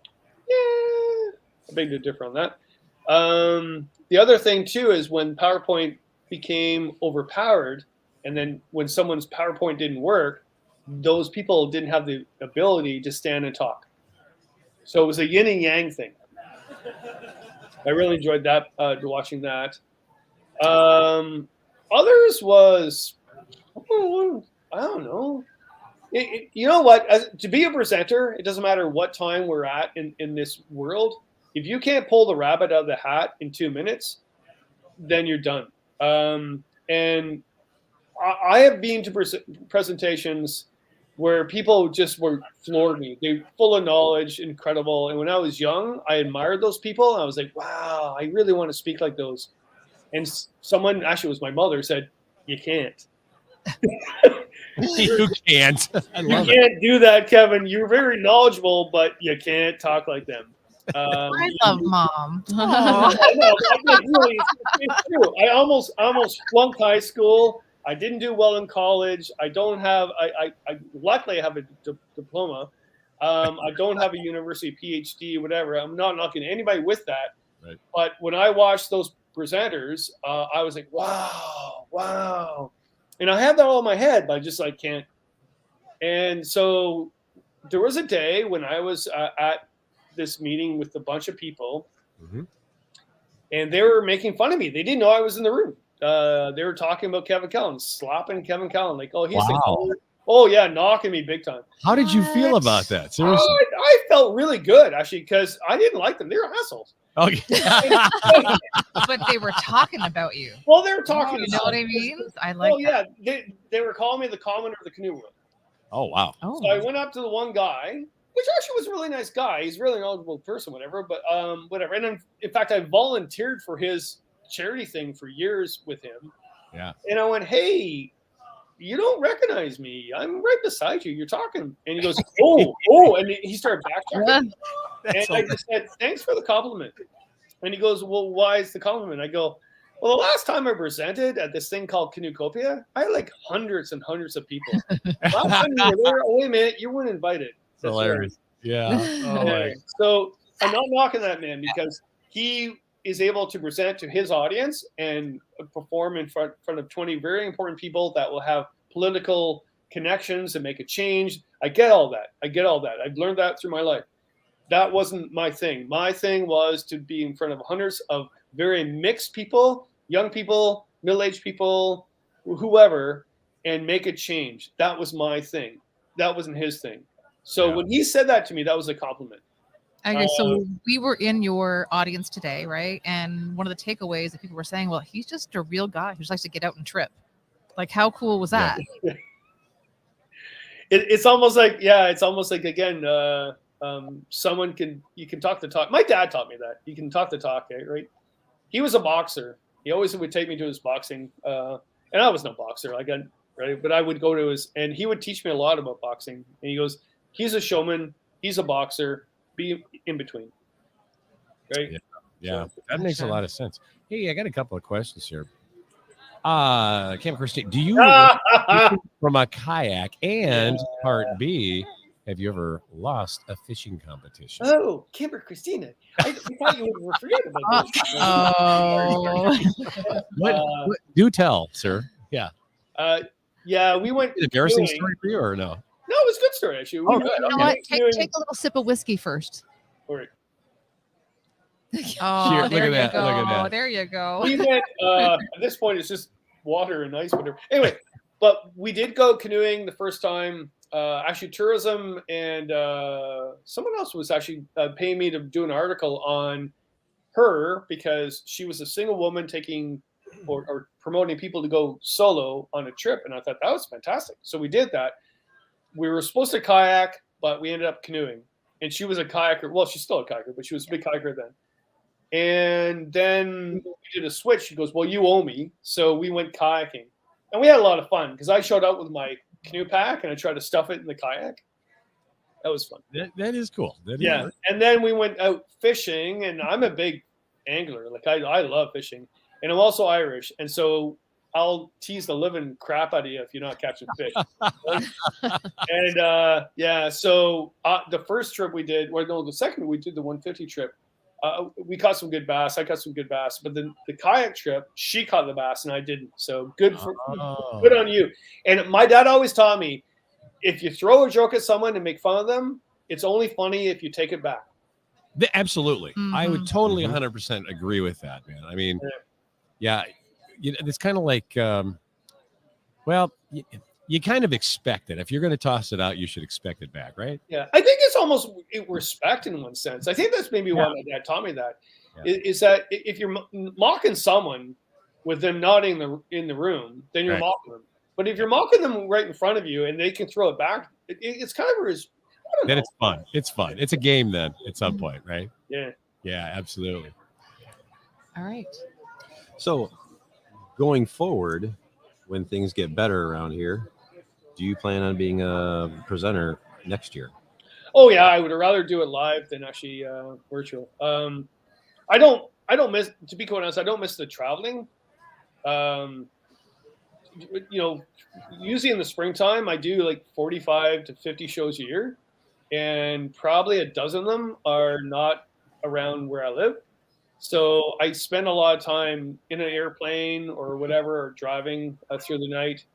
"Yeah, a big difference on that." The other thing too is when PowerPoint became overpowered, and then when someone's PowerPoint didn't work, those people didn't have the ability to stand and talk. So it was a yin and yang thing. I really enjoyed that, watching that. Others was, I don't know. You know what? To be a presenter, it doesn't matter what time we're at in this world. If you can't pull the rabbit out of the hat in 2 minutes, then you're done. And I have been to presentations where people just floored me. They're full of knowledge, incredible. And when I was young, I admired those people. I was like, wow, I really want to speak like those. And someone, actually it was my mother, said, you can't. You can't. I love You can't do that, Kevin. You're very knowledgeable, but you can't talk like them. I love Mom. I know, really, it's true. I almost flunked high school. I didn't do well in college. I don't have. I luckily I have a diploma. I don't have a university PhD, whatever. I'm not knocking anybody with that. Right. But when I watched those presenters, I was like, wow. And I have that all in my head, but I just can't. And so there was a day when I was at this meeting with a bunch of people, and they were making fun of me. They didn't know I was in the room. They were talking about Kevin Callan, slapping Kevin Callan, like, oh, he's knocking me big time. How did you feel about that? Seriously? I felt really good, actually, because I didn't like them. They were assholes. Okay. But they were talking about you. Well, they were talking. You know what I mean? I like. Oh yeah, they were calling me the commoner of the canoe world. Oh wow. Oh. So I went up to the one guy, which actually was a really nice guy. He's a really knowledgeable person, whatever. But whatever. And in fact, I volunteered for his charity thing for years with him. Yeah. And I went, hey, you don't recognize me. I'm right beside you. You're talking. And he goes, oh, and he started backtracking. And I just said, thanks for the compliment. And he goes, well, why is the compliment? I go, well, the last time I presented at this thing called Canoecopia, I had hundreds and hundreds of people. Last time you were there, wait a minute, you weren't invited. That's hilarious. Yeah. Oh, my. So I'm not knocking that man because he is able to present to his audience and perform in front of 20 very important people that will have political connections and make a change. I get all that. I've learned that through my life. That wasn't my thing. My thing was to be in front of hundreds of very mixed people, young people, middle-aged people, whoever, and make a change. That was my thing. That wasn't his thing. So when he said that to me, that was a compliment. Okay, so we were in your audience today, right? And one of the takeaways that people were saying, well, he's just a real guy who just likes to get out and trip. Like, how cool was that? Yeah. It's almost like, again, you can talk the talk. My dad taught me that. You can talk the talk, right? He was a boxer. He always would take me to his boxing. And I was no boxer, right? But I would go to and he would teach me a lot about boxing. And he goes, he's a showman. He's a boxer. Be in between. Right? Yeah. That makes a lot of sense. Hey, I got a couple of questions here. Camp Christine, do you from a kayak? And part B, have you ever lost a fishing competition? Oh, Camper Christina. I thought you would forget about this. What, do tell, sir. Yeah. We went. An embarrassing story for you or no? No, it was a good story, actually. You know what? Take a little sip of whiskey first. All right. Oh, Here, there look at you that. go. Look at that. There you go. We went, at this point, it's just water and ice, whatever. Anyway, but we did go canoeing the first time. Actually, tourism and someone else was actually paying me to do an article on her because she was a single woman taking or promoting people to go solo on a trip. And I thought that was fantastic. So we did that. We were supposed to kayak, but we ended up canoeing. And she was a kayaker. Well, she's still a kayaker, but she was a big kayaker then. And then we did a switch. She goes, well, you owe me. So we went kayaking. And we had a lot of fun because I showed up with my canoe pack and I tried to stuff it in the kayak. That was fun. That is cool. Yeah. And then we went out fishing, and I'm a big angler. Like I love fishing. And I'm also Irish. And so I'll tease the living crap out of you if you're not catching fish. And so the first trip we did, the second we did the 150 trip, we caught some good bass. I caught some good bass. But then the kayak trip, she caught the bass and I didn't. So good on you. And my dad always taught me, if you throw a joke at someone and make fun of them, it's only funny if you take it back. Absolutely. Mm-hmm. I would totally 100% agree with that, man. I mean, it's kind of like, you kind of expect it. If you're going to toss it out, you should expect it back, right? Yeah. I think it's almost respect in one sense. I think that's maybe why my dad taught me that, is that if you're mocking someone with them not in the room, then you're mocking them. But if you're mocking them right in front of you and they can throw it back, it's kind of then it's fun. It's fun. It's a game then at some point, right? Yeah. Yeah, absolutely. All right. So going forward, when things get better around here, do you plan on being a presenter next year? Oh yeah, I would rather do it live than actually virtual. I don't miss, to be quite honest, I don't miss the traveling. Usually in the springtime, I do like 45 to 50 shows a year, and probably a dozen of them are not around where I live. So I spend a lot of time in an airplane or whatever, or driving through the night.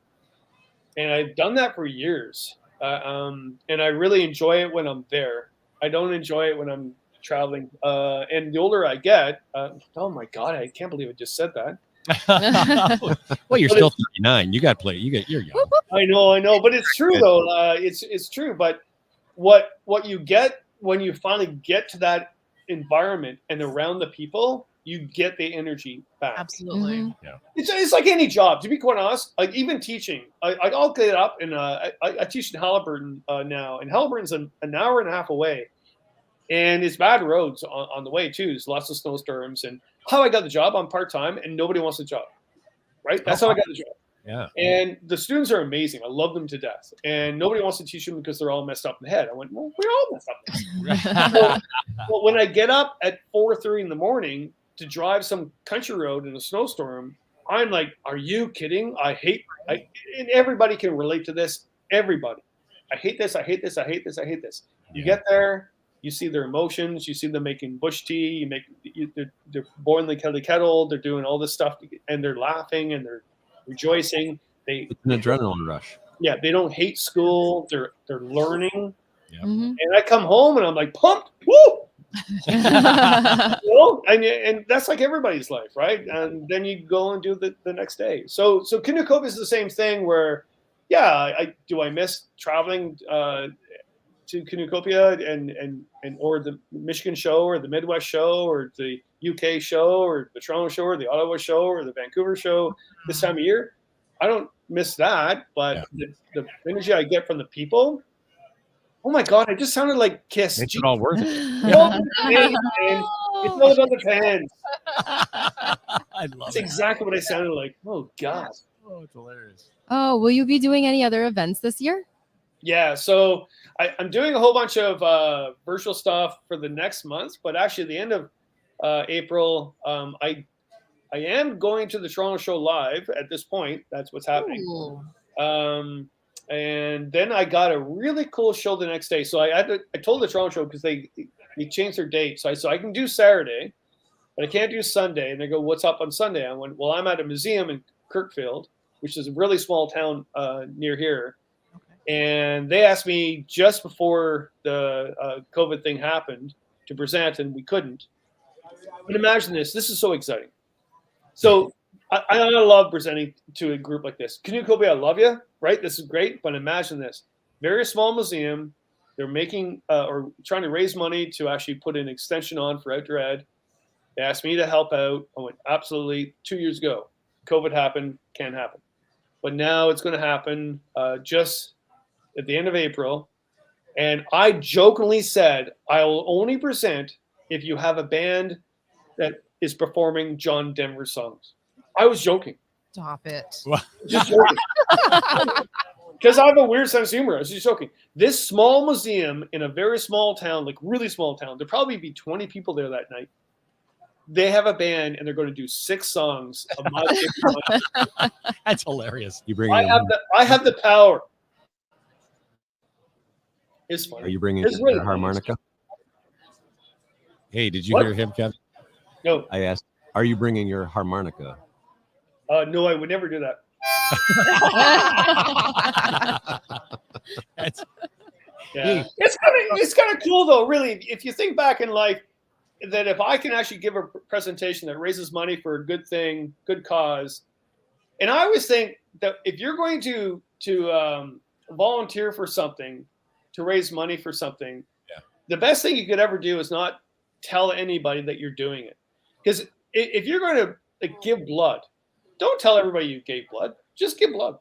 And I've done that for years. And I really enjoy it when I'm there. I don't enjoy it when I'm traveling. And the older I get, oh my God, I can't believe I just said that. Well, you're still 39. You got to play. You're young. I know, but it's true though. It's true. But what you get when you finally get to that environment and around the people, you get the energy back. Absolutely. Mm-hmm. Yeah. It's like any job, to be quite honest. Like even teaching, I'll get up and I teach in Halliburton now, and Halliburton's an hour and a half away, and it's bad roads on the way too. There's lots of snowstorms. And how I got the job, I'm part time, and nobody wants the job. Right? That's how I got the job. Yeah. And the students are amazing. I love them to death. And nobody wants to teach them because they're all messed up in the head. I went, well, we're all messed up in the head. Well, when I get up at 4:30 in the morning to drive some country road in a snowstorm, I'm like, are you kidding? And everybody can relate to this. Everybody. I hate this. I hate this. I hate this. I hate this. You get there, you see their emotions. You see them making bush tea. They're boiling the kettle. They're doing all this stuff, and they're laughing and they're rejoicing. It's an adrenaline rush. Yeah, they don't hate school. They're learning. Yeah. Mhm. And I come home and I'm like pumped. Woo! And that's like everybody's life, right? And then you go and do the next day. So Canoecopia is the same thing where, yeah, I miss traveling to Canoecopia and or the Michigan show or the Midwest show or the UK show or the Toronto show or the Ottawa show or the Vancouver show this time of year. I don't miss that, but the energy I get from the people. Oh my God! I just sounded like Kiss. Makes it all worth it. It's all about the fans, man. It's all about the fans. I love That's it. exactly what I sounded like. Oh God. Oh, it's hilarious. Oh, will you be doing any other events this year? Yeah, so I'm doing a whole bunch of virtual stuff for the next month, but actually at the end of April, I am going to the Toronto show live at this point. That's what's happening. Ooh. And then I got a really cool show the next day. So I told the Toronto show because they changed their date. So I can do Saturday, but I can't do Sunday. And they go, "What's up on Sunday?" I went, "Well, I'm at a museum in Kirkfield, which is a really small town near here." And they asked me just before the COVID thing happened to present, and we couldn't. But imagine this. This is so exciting. So I love presenting to a group like this. Canoecopia, I love you, right? This is great. But imagine this. Very small museum. They're making or trying to raise money to actually put an extension on for outdoor ed. They asked me to help out. I went, absolutely, 2 years ago. COVID happened, can't happen. But now it's going to happen just at the end of April. And I jokingly said, I will only present if you have a band that is performing John Denver songs. I was joking. Stop it. Just joking. Because I have a weird sense of humor. I was just joking. This small museum in a very small town, like really small town, there'll probably be 20 people there that night. They have a band and they're going to do 6 songs of my favorite. That's hilarious. You bring. I have the power. It's funny. Are you bringing It's your really harmonica? Hey, did you What? hear him, Kevin? No, I asked. Are you bringing your harmonica? no, I would never do that. That's, Yeah. It's kind of cool though, really. If you think back in life, that if I can actually give a presentation that raises money for a good thing, good cause, and I always think that if you're going to volunteer for something, to raise money for something, the best thing you could ever do is not tell anybody that you're doing it, because if you're going to give blood, don't tell everybody you gave blood. Just give blood.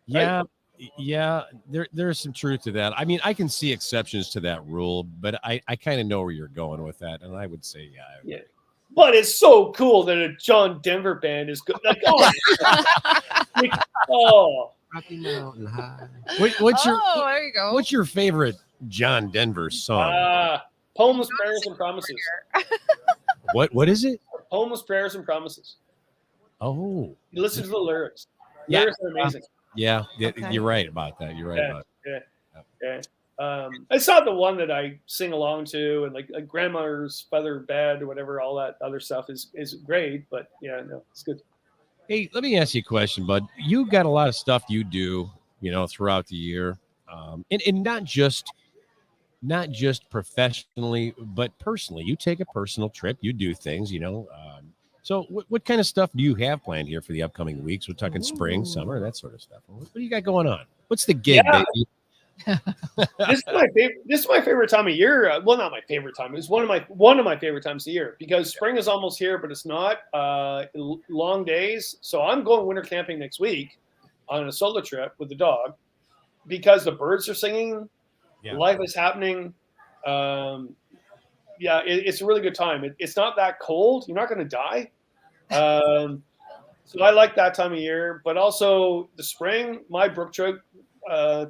yeah, yeah. There's some truth to that. I mean, I can see exceptions to that rule, but I kind of know where you're going with that, and I would say, Yeah. But it's so cool that a John Denver band is good. Like, Rocky Mountain High. What's your there you go. what's your favorite John Denver song? Poems, Prayers, and Promises. What is it? Poems, Prayers, and Promises. Oh, You listen to the lyrics. Yeah. Lyrics are amazing. yeah. Okay. You're right about that. You're right Yeah. about it. Yeah. It's not the one that I sing along to, and like Grandmother's Feather Bed or whatever, all that other stuff is great. But yeah, no, it's good. Hey, let me ask you a question, bud. You got a lot of stuff you do, throughout the year, and not just professionally, but personally. You take a personal trip. You do things, So what kind of stuff do you have planned here for the upcoming weeks? We're talking spring, summer, that sort of stuff. What do you got going on? What's the gig, baby? This is my favorite time of year. Well, not my favorite time. It's one of my favorite times of year, because spring is almost here, but it's not. Long days. So I'm going winter camping next week on a solo trip with the dog, because the birds are singing, life is happening. It's a really good time. It's not that cold. You're not going to die. So I like that time of year, but also the spring, my brook trout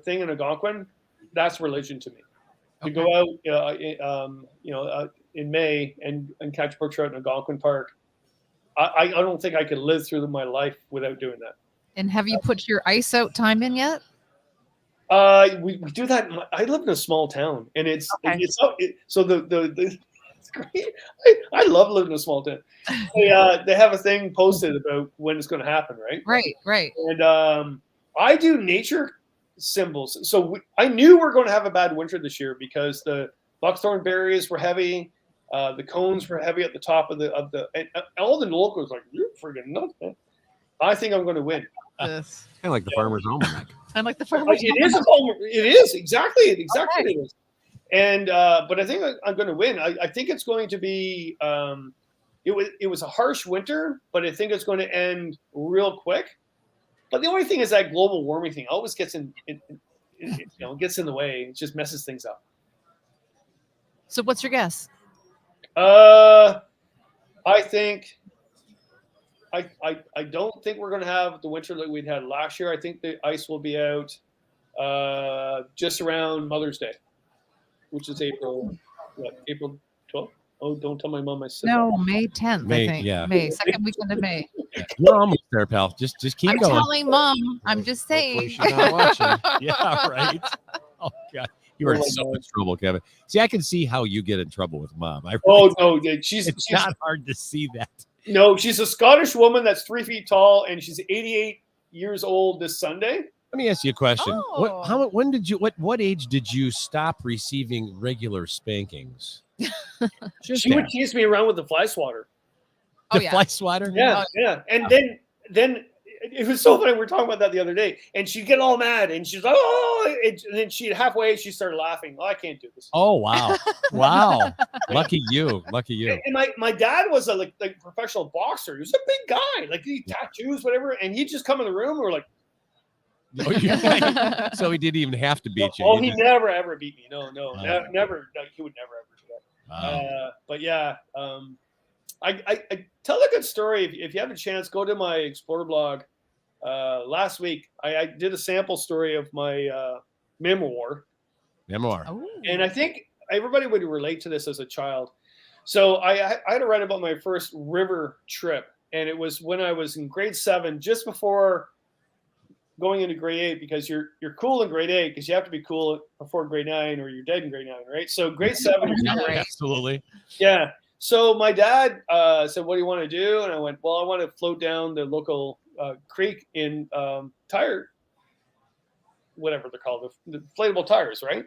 thing in Algonquin, that's religion to me. To go out, in May and catch brook trout in Algonquin Park, I don't think I could live through my life without doing that. And have you put your ice out time in yet? We do that. I live in a small town, and it's great. I love living in a small town. They have a thing posted about when it's going to happen, right? Right. And I do nature symbols. So I knew we were going to have a bad winter this year because the buckthorn berries were heavy. The cones were heavy at the top of the and all the locals were like, you're freaking nuts, man. I think I'm going to win. This. Kind of like the Farmer's Almanac. And like the farmers. It is exactly it is. And but I think I'm going to win. I think it's going to be. It was a harsh winter, but I think it's going to end real quick. But the only thing is that global warming thing always gets gets in the way. It just messes things up. So what's your guess? I think. I don't think we're going to have the winter that we'd had last year. I think the ice will be out just around Mother's Day, which is April 12th. Oh, don't tell my mom I said No, that. May 10th, May, I think. yeah. May, second weekend of May. You're almost there, pal. Just keep I'm going. telling Mom. I'm just Hopefully saying. she's not watching. Yeah, right. Oh God, you are in so much trouble, Kevin. See, I can see how you get in trouble with Mom. Oh no, yeah, she's not hard to see that. No, she's a Scottish woman that's 3 feet tall, and she's 88 years old this Sunday. Let me ask you a question. Oh. What age did you stop receiving regular spankings? She would tease me around with the fly swatter. Oh, The yeah. fly swatter? Yeah. And then it was so funny. We were talking about that the other day, and she'd get all mad, and she's like, "Oh!" And then she started laughing. Oh, I can't do this. Oh wow, wow! Lucky you. And my dad was a like professional boxer. He was a big guy, like he tattoos, whatever. And he'd just come in the room, and we're like, So he didn't even have to beat you. "Oh, he never ever beat me. No, never. No, he would never ever do that." Wow. But yeah, I tell a good story. If you have a chance, go to my Explore blog. Last week, I did a sample story of my memoir. Oh. And I think everybody would relate to this as a child. So I had to write about my first river trip. And it was when I was in grade 7, just before going into grade 8, because you're cool in grade 8 because you have to be cool before grade 9 or you're dead in grade 9, right? So grade 7 is Right. Absolutely. yeah. So my dad said, "What do you want to do?" And I went, "Well, I want to float down the local creek in tire, whatever they're called, the inflatable tires, right?"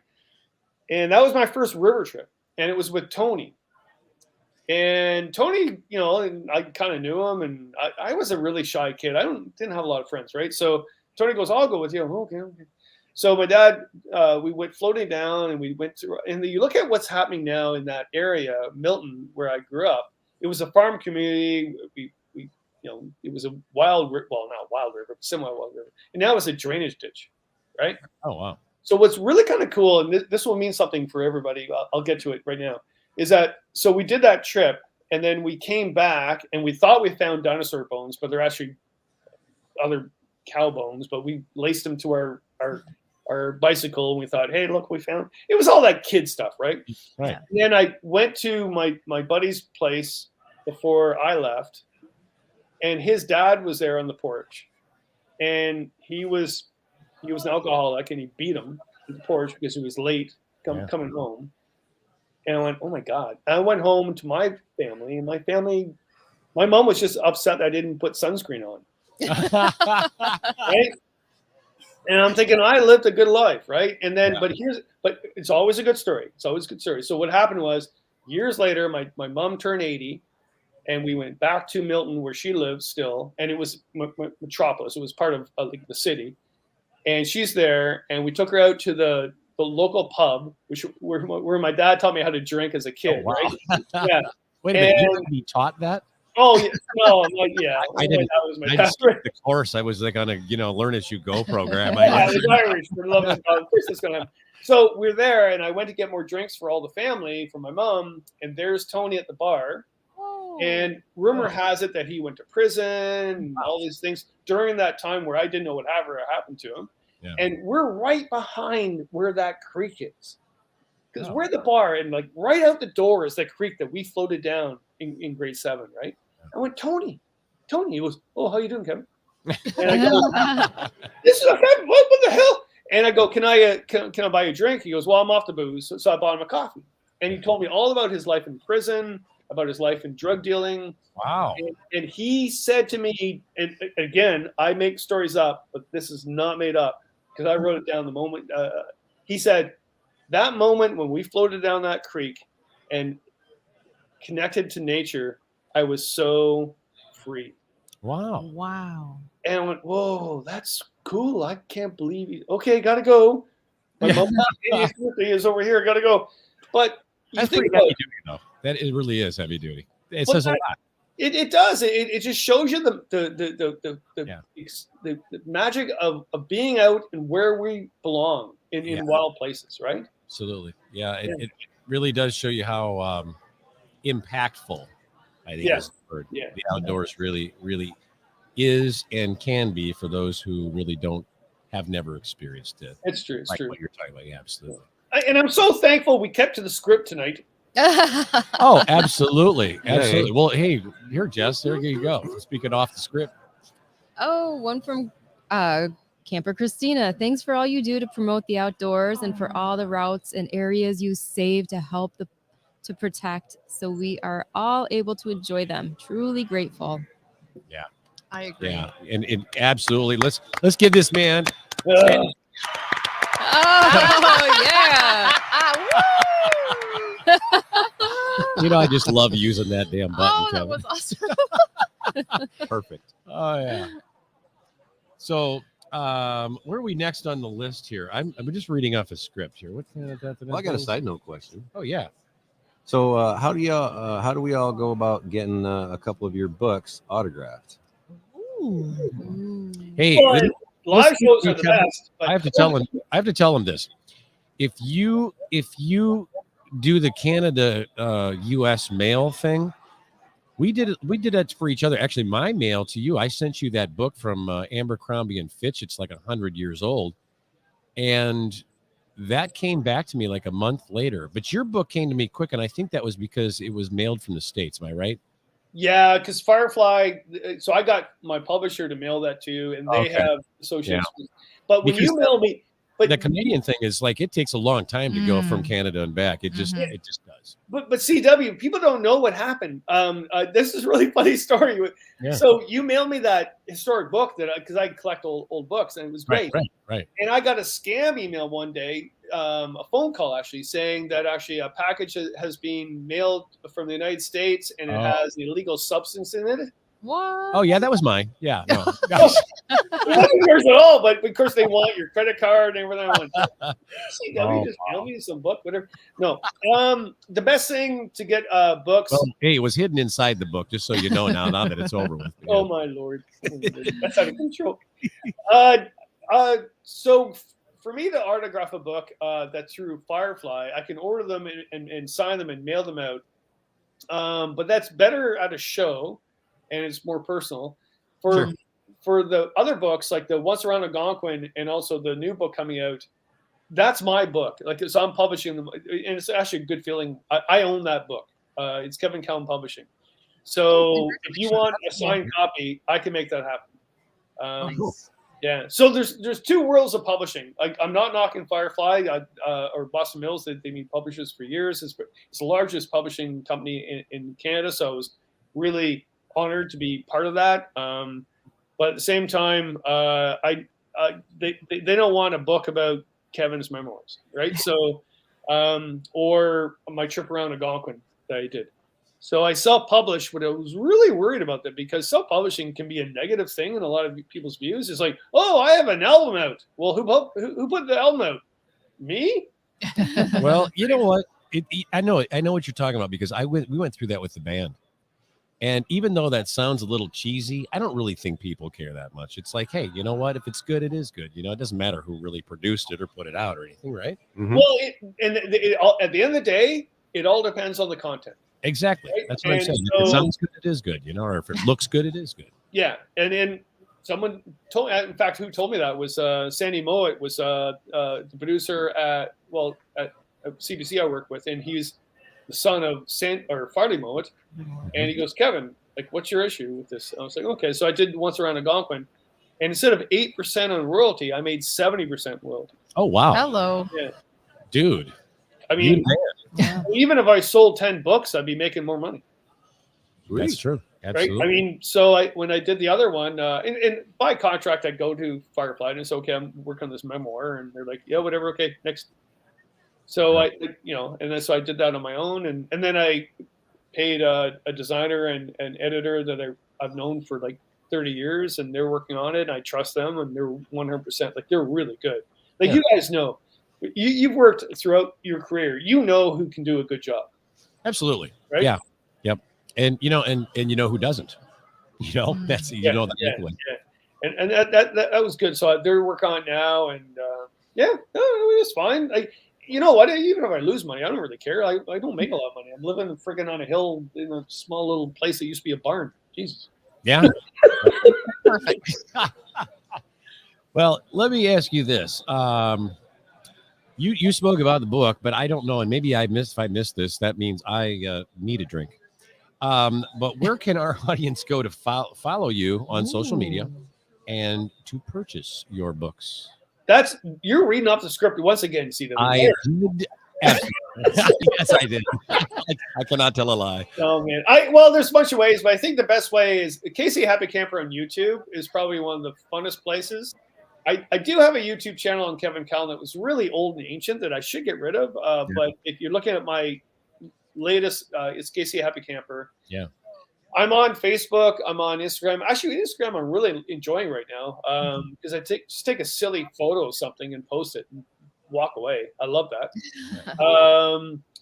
And that was my first river trip, and it was with Tony. And Tony, and I kind of knew him, and I was a really shy kid. I didn't have a lot of friends, right? So Tony goes, "I'll go with you." Okay. So my dad, we went floating down, and we went to, and you look at what's happening now in that area, Milton, where I grew up. It was a farm community. It was a not wild river, but semi-wild river, and now it's a drainage ditch, right? Oh wow. So what's really kind of cool, and this will mean something for everybody. I'll get to it right now. Is that so? We did that trip, and then we came back, and we thought we found dinosaur bones, but they're actually other cow bones. But we laced them to our bicycle, and we thought, "Hey, look, we found." It was all that kid stuff, right? Right. And then I went to my buddy's place before I left, and his dad was there on the porch, and he was an alcoholic, and he beat him on the porch because he was late coming home. And I went, "Oh my God!" I went home to my family, and my mom was just upset that I didn't put sunscreen on. Right? And I'm thinking, I lived a good life, right? And then, but it's always a good story. It's always a good story. So what happened was, years later, my mom turned 80, and we went back to Milton where she lived still, and it was Metropolis. It was part of the city, and she's there, and we took her out to the local pub, where my dad taught me how to drink as a kid. Oh, wow. Right? Yeah. Wait a minute, you had to be taught that? Oh yeah, no, yeah. I didn't. That was my I dad. just took the course. I was like on a learn as you go program. Yeah, I was Irish. For the love of God, of course it's gonna happen. So we're there, and I went to get more drinks for all the family for my mom, and there's Tony at the bar. Oh. And rumor has it that he went to prison and all these things during that time where I didn't know what happened to him. Yeah. And we're right behind where that creek is. Because we're at the bar, and like right out the door is that creek that we floated down in grade 7, right? I went, Tony. He goes, "Oh, how you doing, Kevin?" And I go, "This is Kevin. What the hell?" And I go, "Can I buy you a drink?" He goes, "Well, I'm off the booze." So I bought him a coffee. And he told me all about his life in prison, about his life in drug dealing. Wow. And he said to me, and again, I make stories up, but this is not made up because I wrote it down the moment. He said, that moment when we floated down that creek and connected to nature, I was so free. Wow. Wow. And I went, whoa, that's cool. I can't believe you. Okay, gotta go. My mom's 80th birthday is over here. Gotta go. But you That's think pretty about heavy duty, though. That it really is heavy duty. It But says a that- lot. It does. It just shows you the magic of being out and where we belong in wild places, right? Absolutely. Yeah, it really does show you how impactful, I think, is the word. Yeah. The outdoors really, really is and can be for those who really have never experienced it. It's true. It's Like true. what you're talking about. Yeah, absolutely. And I'm so thankful we kept to the script tonight. Oh, absolutely. Absolutely. Hey. Well, hey, here, Jess, there you go. Speaking off the script. Oh, one from Camper Christina. Thanks for all you do to promote the outdoors and for all the routes and areas you save to help to protect, so we are all able to enjoy them. Truly grateful. I agree. Yeah. And absolutely. Let's give this man. Uh, Oh yeah. You know, I just love using that damn button. Oh, that Kevin. was awesome. Perfect. Oh yeah. So, where are we next on the list here? I'm just reading off a script here. What kind of that? Well, I got a side note question. Oh yeah. So, how do we all go about getting a couple of your books autographed? Hey, Well, live listen, shows are the Kevin, best. But I have to tell him this. If you do the Canada US mail thing, we did that for each other. Actually, my mail to you, I sent you that book from Abercrombie and Fitch. It's like 100 years old, and that came back to me like a month later. But your book came to me quick, and I think that was because it was mailed from the States. Am I right? yeah, because Firefly. So I got my publisher to mail that to, and they Okay. have associations. But when Because you mail me, but The Canadian thing is like it takes a long time to go from Canada and back. It just does. But CW, people don't know what happened. This is a really funny story. Yeah. So you mailed me that historic book because I collect old books, and it was great. Right. And I got a scam email one day, a phone call actually, saying that actually a package has been mailed from the United States and it has illegal substance in it. What? Oh yeah, that was mine. Yeah. No. It wasn't yours at all, but of course they want your credit card and everything. I went, CW just mail me some book, whatever. No. The best thing to get books. Well, hey, it was hidden inside the book, just so you know now that it's over with. Oh my lord, that's out of control. So for me to autograph a book that's through Firefly, I can order them and sign them and mail them out. But that's better at a show, and it's more personal. For the other books, like the Once Around Algonquin and also the new book coming out, that's my book. Like, so I'm publishing them, and it's actually a good feeling. I own that book. It's Kevin Callan Publishing. So if you want a signed copy, I can make that happen. Nice. Yeah. So there's two worlds of publishing. Like, I'm not knocking Firefly or Boston Mills. They've been publishers for years. It's the largest publishing company in Canada. So I was really honored to be part of that. But at the same time, they don't want a book about Kevin's memoirs, right? So, or my trip around Algonquin that I did. So I self-published, but I was really worried about that because self-publishing can be a negative thing in a lot of people's views. It's like, oh, I have an album out. Well, who put the album out? Me? Well, you know what? I know what you're talking about because we went through that with the band. And even though that sounds a little cheesy, I don't really think people care that much. It's like, hey, you know what? If it's good, it is good. You know, it doesn't matter who really produced it or put it out or anything, right? Mm-hmm. Well, at the end of the day, it all depends on the content. Exactly. Right? That's what I'm And saying. so- If it sounds good, it is good. You know, or if it looks good, it is good. Yeah, and then someone told me. In fact, who told me that was Sandy Mowat, was the producer at CBC I work with, and he's the son of Farley Mowat, and he goes, Kevin, like, what's your issue with this? I was like, okay, so I did Once Around Algonquin, and instead of 8% on royalty, I made 70% royalty. Oh wow, Hello. dude! I mean, Yeah. even if I sold 10 books, I'd be making more money. That's true. Right? Absolutely. I mean, so when I did the other one, and by contract, I go to Firefly and it's okay. I'm working on this memoir, and they're like, yeah, whatever, okay, next. So and then so I did that on my own, and then I paid a designer and editor that I've known for like 30 years, and they're working on it. And I trust them, and they're 100% like they're really good. Like you guys know, you've worked throughout your career. You know who can do a good job. Absolutely. Right? Yeah. Yep. And you know, and you know who doesn't. You know, that's know that. Yeah. And that was good. So they're working on it now, and it was fine. Like, you know what? Even if I lose money, I don't really care. I don't make a lot of money. I'm living friggin' on a hill in a small little place that used to be a barn. Jesus. Yeah. Perfect. Well, let me ask you this. You spoke about the book, but I don't know, and maybe if I missed this, that means I need a drink. But where can our audience go to follow you on social media and to purchase your books? You're reading off the script once again, Stephen. I did. Absolutely. Yes, I did. I cannot tell a lie. Oh man. There's a bunch of ways, but I think the best way is Casey Happy Camper on YouTube is probably one of the funnest places. I do have a YouTube channel on Kevin Callan that was really old and ancient that I should get rid of. But if you're looking at my latest, it's Casey Happy Camper. Yeah. I'm on Facebook. I'm on Instagram. Actually, Instagram I'm really enjoying right now because I just take a silly photo of something and post it and walk away. I love that.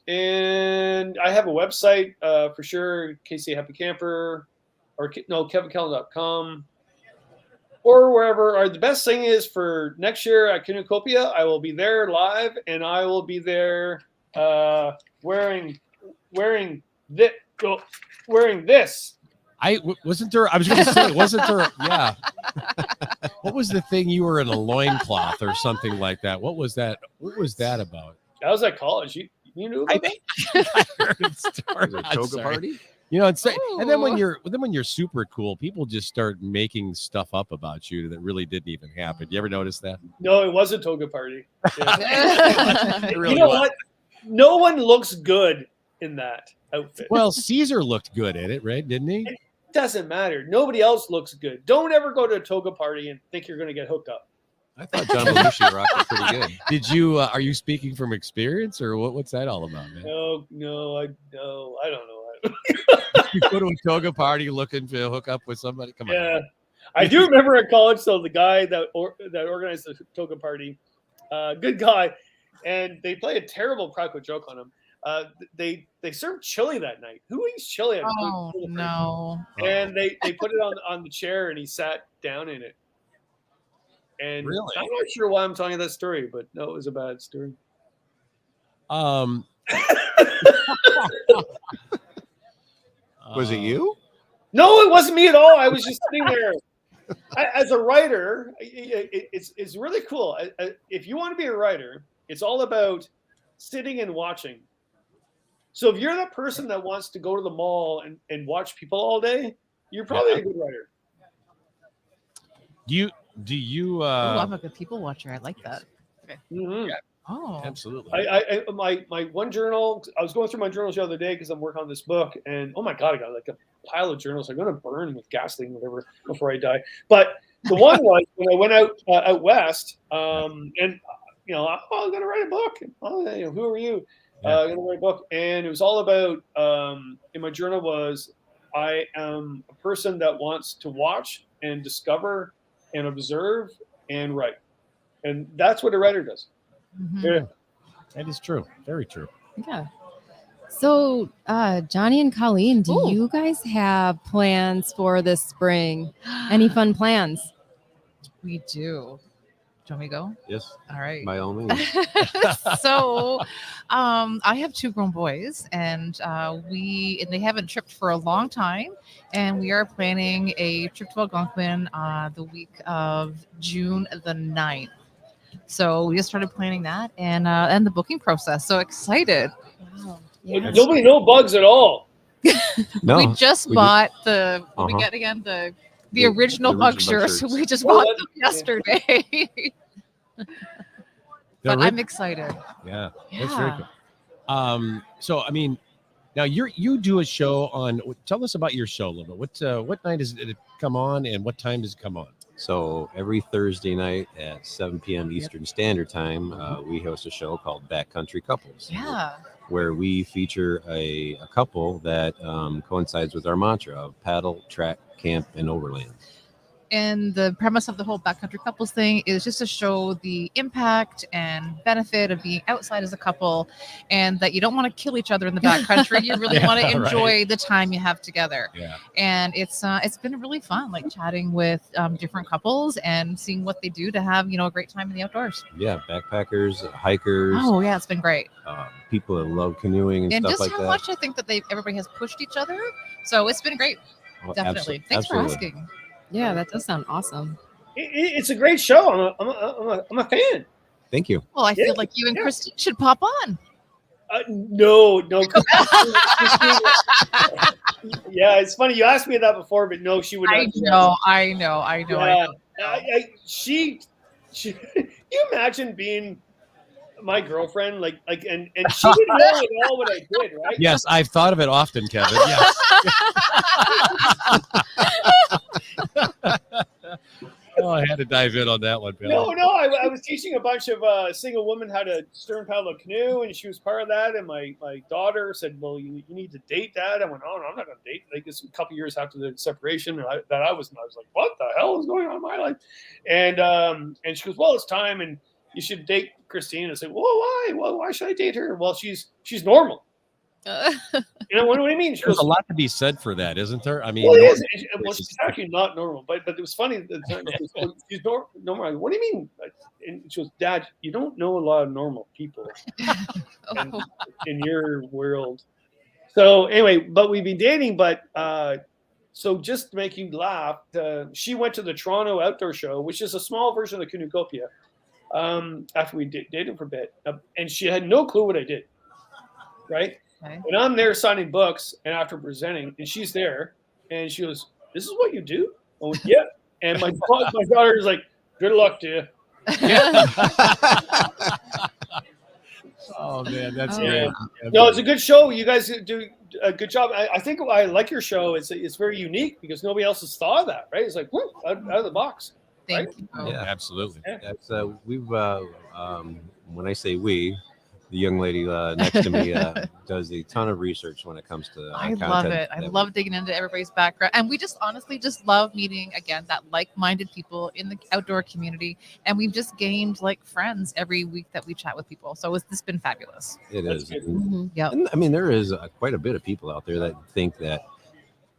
And I have a website for sure, Casey Happy Camper, or kevincallan.com. Or wherever. Or the best thing is for next year at Canoecopia, I will be there live, and I will be there wearing this. I was going to say, wasn't there? Yeah. What was the thing? You were in a loincloth or something like that. What was that? What was that about? I was at college. You knew about that? I heard it start. A toga party? You know, and then when you're super cool, people just start making stuff up about you that really didn't even happen. You ever notice that? No, it was a toga party. Yeah. Really you know was. what? No one looks good in that outfit. Well, Caesar looked good in it, right? Didn't he? It doesn't matter. Nobody else looks good. Don't ever go to a toga party and think you're going to get hooked up. I thought John Belushi rocked it pretty good. Did you? Are you speaking from experience, or what's that all about, man? No, I don't know. You go to a toga party looking to hook up with somebody? Come on. Yeah, I do remember at college. So the guy that organized the toga party, good guy, and they played a terrible practical joke on him. They served chili that night. Who eats chili? Oh no! And they put it on the chair, and he sat down in it. And really? I'm not sure why I'm telling you that story, but no, it was a bad story. Was it you? No, it wasn't me at all. I was just sitting there. As a writer, it's really cool. If you want to be a writer, it's all about sitting and watching. So if you're that person that wants to go to the mall and watch people all day, you're probably a good writer. Do you? I'm a good people watcher. I like that. Okay. Mm-hmm. Yeah. Oh, absolutely. My one journal. I was going through my journals the other day because I'm working on this book, and oh my god, I got like a pile of journals. I'm going to burn with gasoline, whatever, before I die. But the one was when I went out west, and I'm going to write a book. Who are you? I'm going to write a book, and it was all about. In my journal was, I am a person that wants to watch and discover and observe and write, and that's what a writer does. Mm-hmm. Yeah. That is true. Very true. Yeah. So, Johnny and Colleen, do you guys have plans for this spring? Any fun plans? We do. Do you want me to go? Yes. All right. By all means. So, I have 2 grown boys, and they haven't tripped for a long time, and we are planning a trip to Algonquin the week of June the 9th. So we just started planning that and the booking process. So excited! Wow. Yes. Nobody no bugs at all. No, we just bought the what we get again the original bug shirts. So we just bought them yesterday. But I'm excited. Yeah, that's very cool. So I mean, Now you do a show on. Tell us about your show a little bit. What night does it come on, and what time does it come on? So every Thursday night at 7 p.m. Eastern Standard Time, we host a show called Backcountry Couples. Yeah. Where we feature a couple that coincides with our mantra of paddle, track, camp, and overland. And the premise of the whole backcountry couples thing is just to show the impact and benefit of being outside as a couple, and that you don't want to kill each other in the backcountry. You really want to enjoy the time you have together. Yeah. And it's been really fun, like chatting with different couples and seeing what they do to have a great time in the outdoors. Yeah, backpackers, hikers. Oh yeah, it's been great. People that love canoeing and stuff like that. And just how much I think that everybody has pushed each other. So it's been great. Well, Definitely. Thanks for asking. Yeah, that does sound awesome. It's a great show. I'm a fan. Thank you. Well, I feel like you and Christine should pop on. No. Yeah, it's funny. You asked me that before, but no, she would not. I know. Yeah. She you imagine being my girlfriend, and she didn't know at all what I did, right? Yes, I've thought of it often, Kevin. Yes. Oh, I had to dive in on that one, Bill. No, I was teaching a bunch of single women how to stern paddle a canoe, and she was part of that. And my daughter said, "Well, you need to date Dad." I went, "Oh, no, I'm not going to date." Like, it's a couple years after the separation, and I was like, "What the hell is going on in my life?" And she goes, "Well, it's time, and you should date Christine." I said, "Well, why? Well, why should I date her?" "Well, she's normal." What do you mean? There's a lot to be said for that, isn't there? I mean, well, she's actually not normal, but it was funny. She's normal. What do you mean? And she goes, "Dad, you don't know a lot of normal people in your world." So anyway, but we've been dating. But so just to make you laugh, she went to the Toronto Outdoor Show, which is a small version of the Canoecopia. After we dated for a bit, and she had no clue what I did. Right. Okay. And I'm there signing books, and after presenting, and she's there, and she goes, "This is what you do?" I went, "Yeah." And my daughter is like, "Good luck to you." Oh man, that's great. No, it's a good show. You guys do a good job. I think I like your show. It's very unique because nobody else has thought of that. Right? It's like out of the box. Right? Thank you. Yeah, absolutely. Yeah. That's we've when I say we. The young lady next to me does a ton of research when it comes to I love it. I love digging into everybody's background. And we just honestly just love meeting, again, that like-minded people in the outdoor community. And we've just gained like friends every week that we chat with people. So it's been fabulous. It is. Yeah. I mean, there is quite a bit of people out there that think that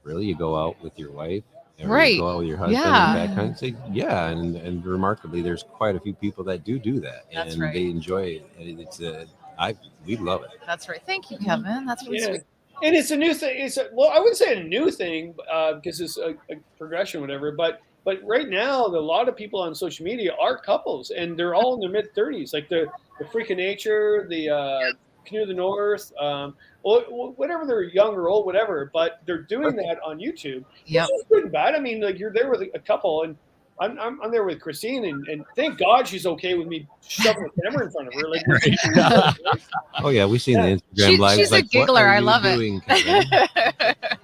really you go out with your wife. Right. You go out with your husband Yeah. and that kind of thing. Yeah. And remarkably, there's quite a few people that do that. That's and right. they enjoy it. And it's we love it. That's right. Thank you, Kevin. That's really sweet. And it's a new thing. I wouldn't say a new thing because it's a progression, whatever. But right now, a lot of people on social media are couples, and they're all in their mid-30s, like the Freak of Nature, the Canoe of the North, whatever, they're young or old, whatever. But they're doing that on YouTube. Yeah, which is good and bad. I mean, like, you're there with a couple, and I'm there with Christine, and thank God she's okay with me shoving a camera in front of her. Like, oh yeah, we've seen the Instagram live. She's like, a giggler. I love it.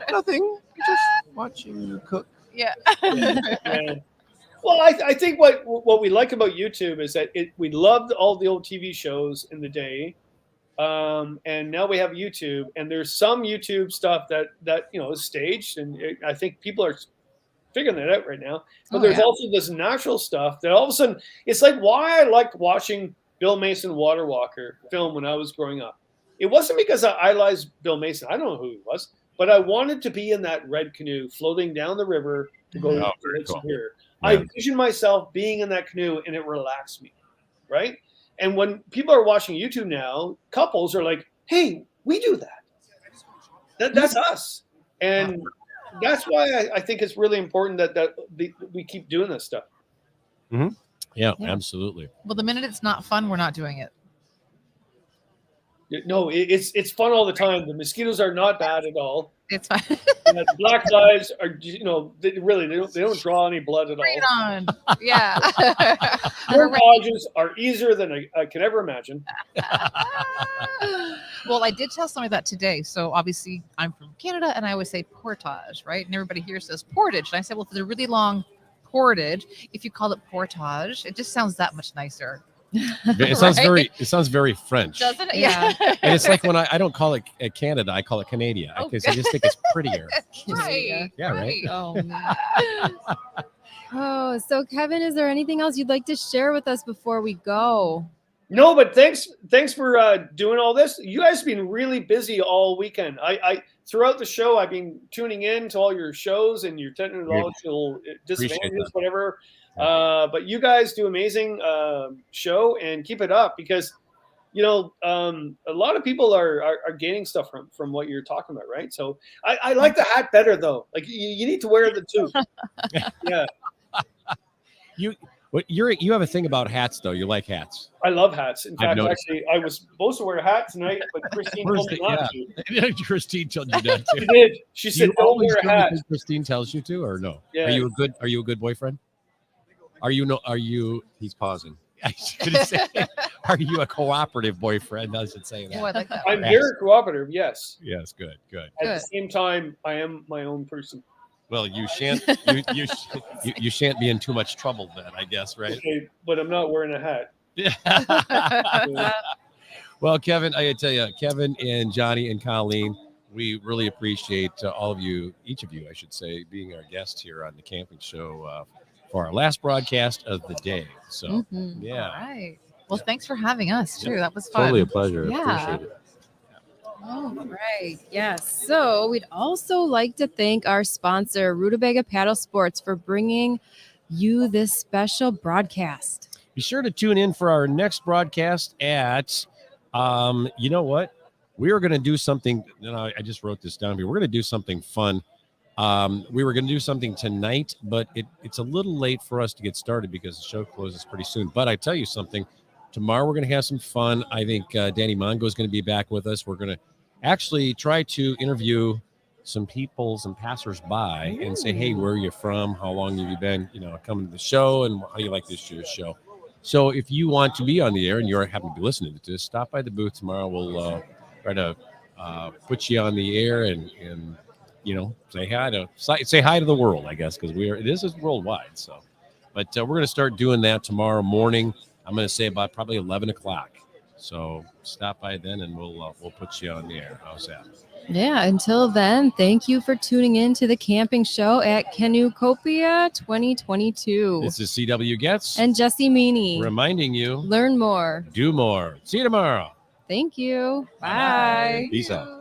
Nothing. Just watching you cook. Yeah. Yeah. Well, I think what we like about YouTube is that we loved all the old TV shows in the day, and now we have YouTube, and there's some YouTube stuff that is staged, and I think people are figuring that out right now. But there's also this natural stuff that all of a sudden, it's like why I liked watching Bill Mason Water Walker film when I was growing up. It wasn't because I idolized Bill Mason. I don't know who he was, but I wanted to be in that red canoe floating down the river to go to here. I envisioned myself being in that canoe, and it relaxed me, right? And when people are watching YouTube now, couples are like, "Hey, we do that. That's us." And that's why I think it's really important that we keep doing this stuff. Mm-hmm. Yeah, absolutely. Well, the minute it's not fun, we're not doing it. No, it's fun all the time. The mosquitoes are not bad at all. It's fine. Yeah, the black lives are, they don't draw any blood at all. Right on. Yeah. Portages are easier than I can ever imagine. Well, I did tell somebody that today. So obviously I'm from Canada and I always say portage, right? And everybody here says portage. And I said, well, if it's a really long portage, if you call it portage, it just sounds that much nicer. It sounds very French. Doesn't it? Yeah. And it's like when I don't call it Canada, I call it Canada because I just think it's prettier. Right. Yeah, right. Oh, man. Oh, so Kevin, is there anything else you'd like to share with us before we go? No, but thanks for doing all this. You guys have been really busy all weekend. I throughout the show, I've been tuning in to all your shows and your technological disadvantages, whatever. But you guys do amazing show, and keep it up, because a lot of people are gaining stuff from what you're talking about, right? So I like the hat better, though. Like you need to wear the two. Yeah. You have a thing about hats, though. You like hats. I love hats. In fact, actually, I was supposed to wear a hat tonight, but Christine told me not to. Christine told you not to. She did. She said, "Don't wear a hat." Christine tells you to, or no? Yeah. Are you a good boyfriend? Are you? He's pausing. I should say, are you a cooperative boyfriend? I should say that. Oh, I like that. I'm very cooperative. Yes. Yes. Good. At the same time, I am my own person. Well, you shan't. You shan't be in too much trouble then, I guess, right? Okay, but I'm not wearing a hat. Well, Kevin, I gotta tell you, Kevin and Johnny and Colleen, we really appreciate all of you, each of you, I should say, being our guest here on the camping show for our last broadcast of the day. So, yeah. All right. Well, thanks for having us too. That was fun. Totally a pleasure. Yeah. Appreciate it. All right. Yes. So we'd also like to thank our sponsor, Rutabaga Paddle Sports, for bringing you this special broadcast. Be sure to tune in for our next broadcast at, you know what? We are going to do something. I just wrote this down here. We're going to do something fun. We were going to do something tonight, but it's a little late for us to get started because the show closes pretty soon. But I tell you something, tomorrow we're going to have some fun. I think Danny Mongo is going to be back with us. We're going to actually try to interview some people, some passersby, and say, hey, where are you from? How long have you been, coming to the show, and how do you like this year's show? So if you want to be on the air and you're happen to be listening to this, stop by the booth tomorrow. We'll try to put you on the air and say hi to the world, I guess, because it is worldwide. So, but we're going to start doing that tomorrow morning. I'm going to say about probably 11 o'clock. So stop by then, and we'll put you on the air. How's that? Yeah. Until then, thank you for tuning in to the camping show at Canoecopia 2022. This is CW Getz and Jesse Meany, reminding you: learn more, do more. See you tomorrow. Thank you. Bye. Peace out.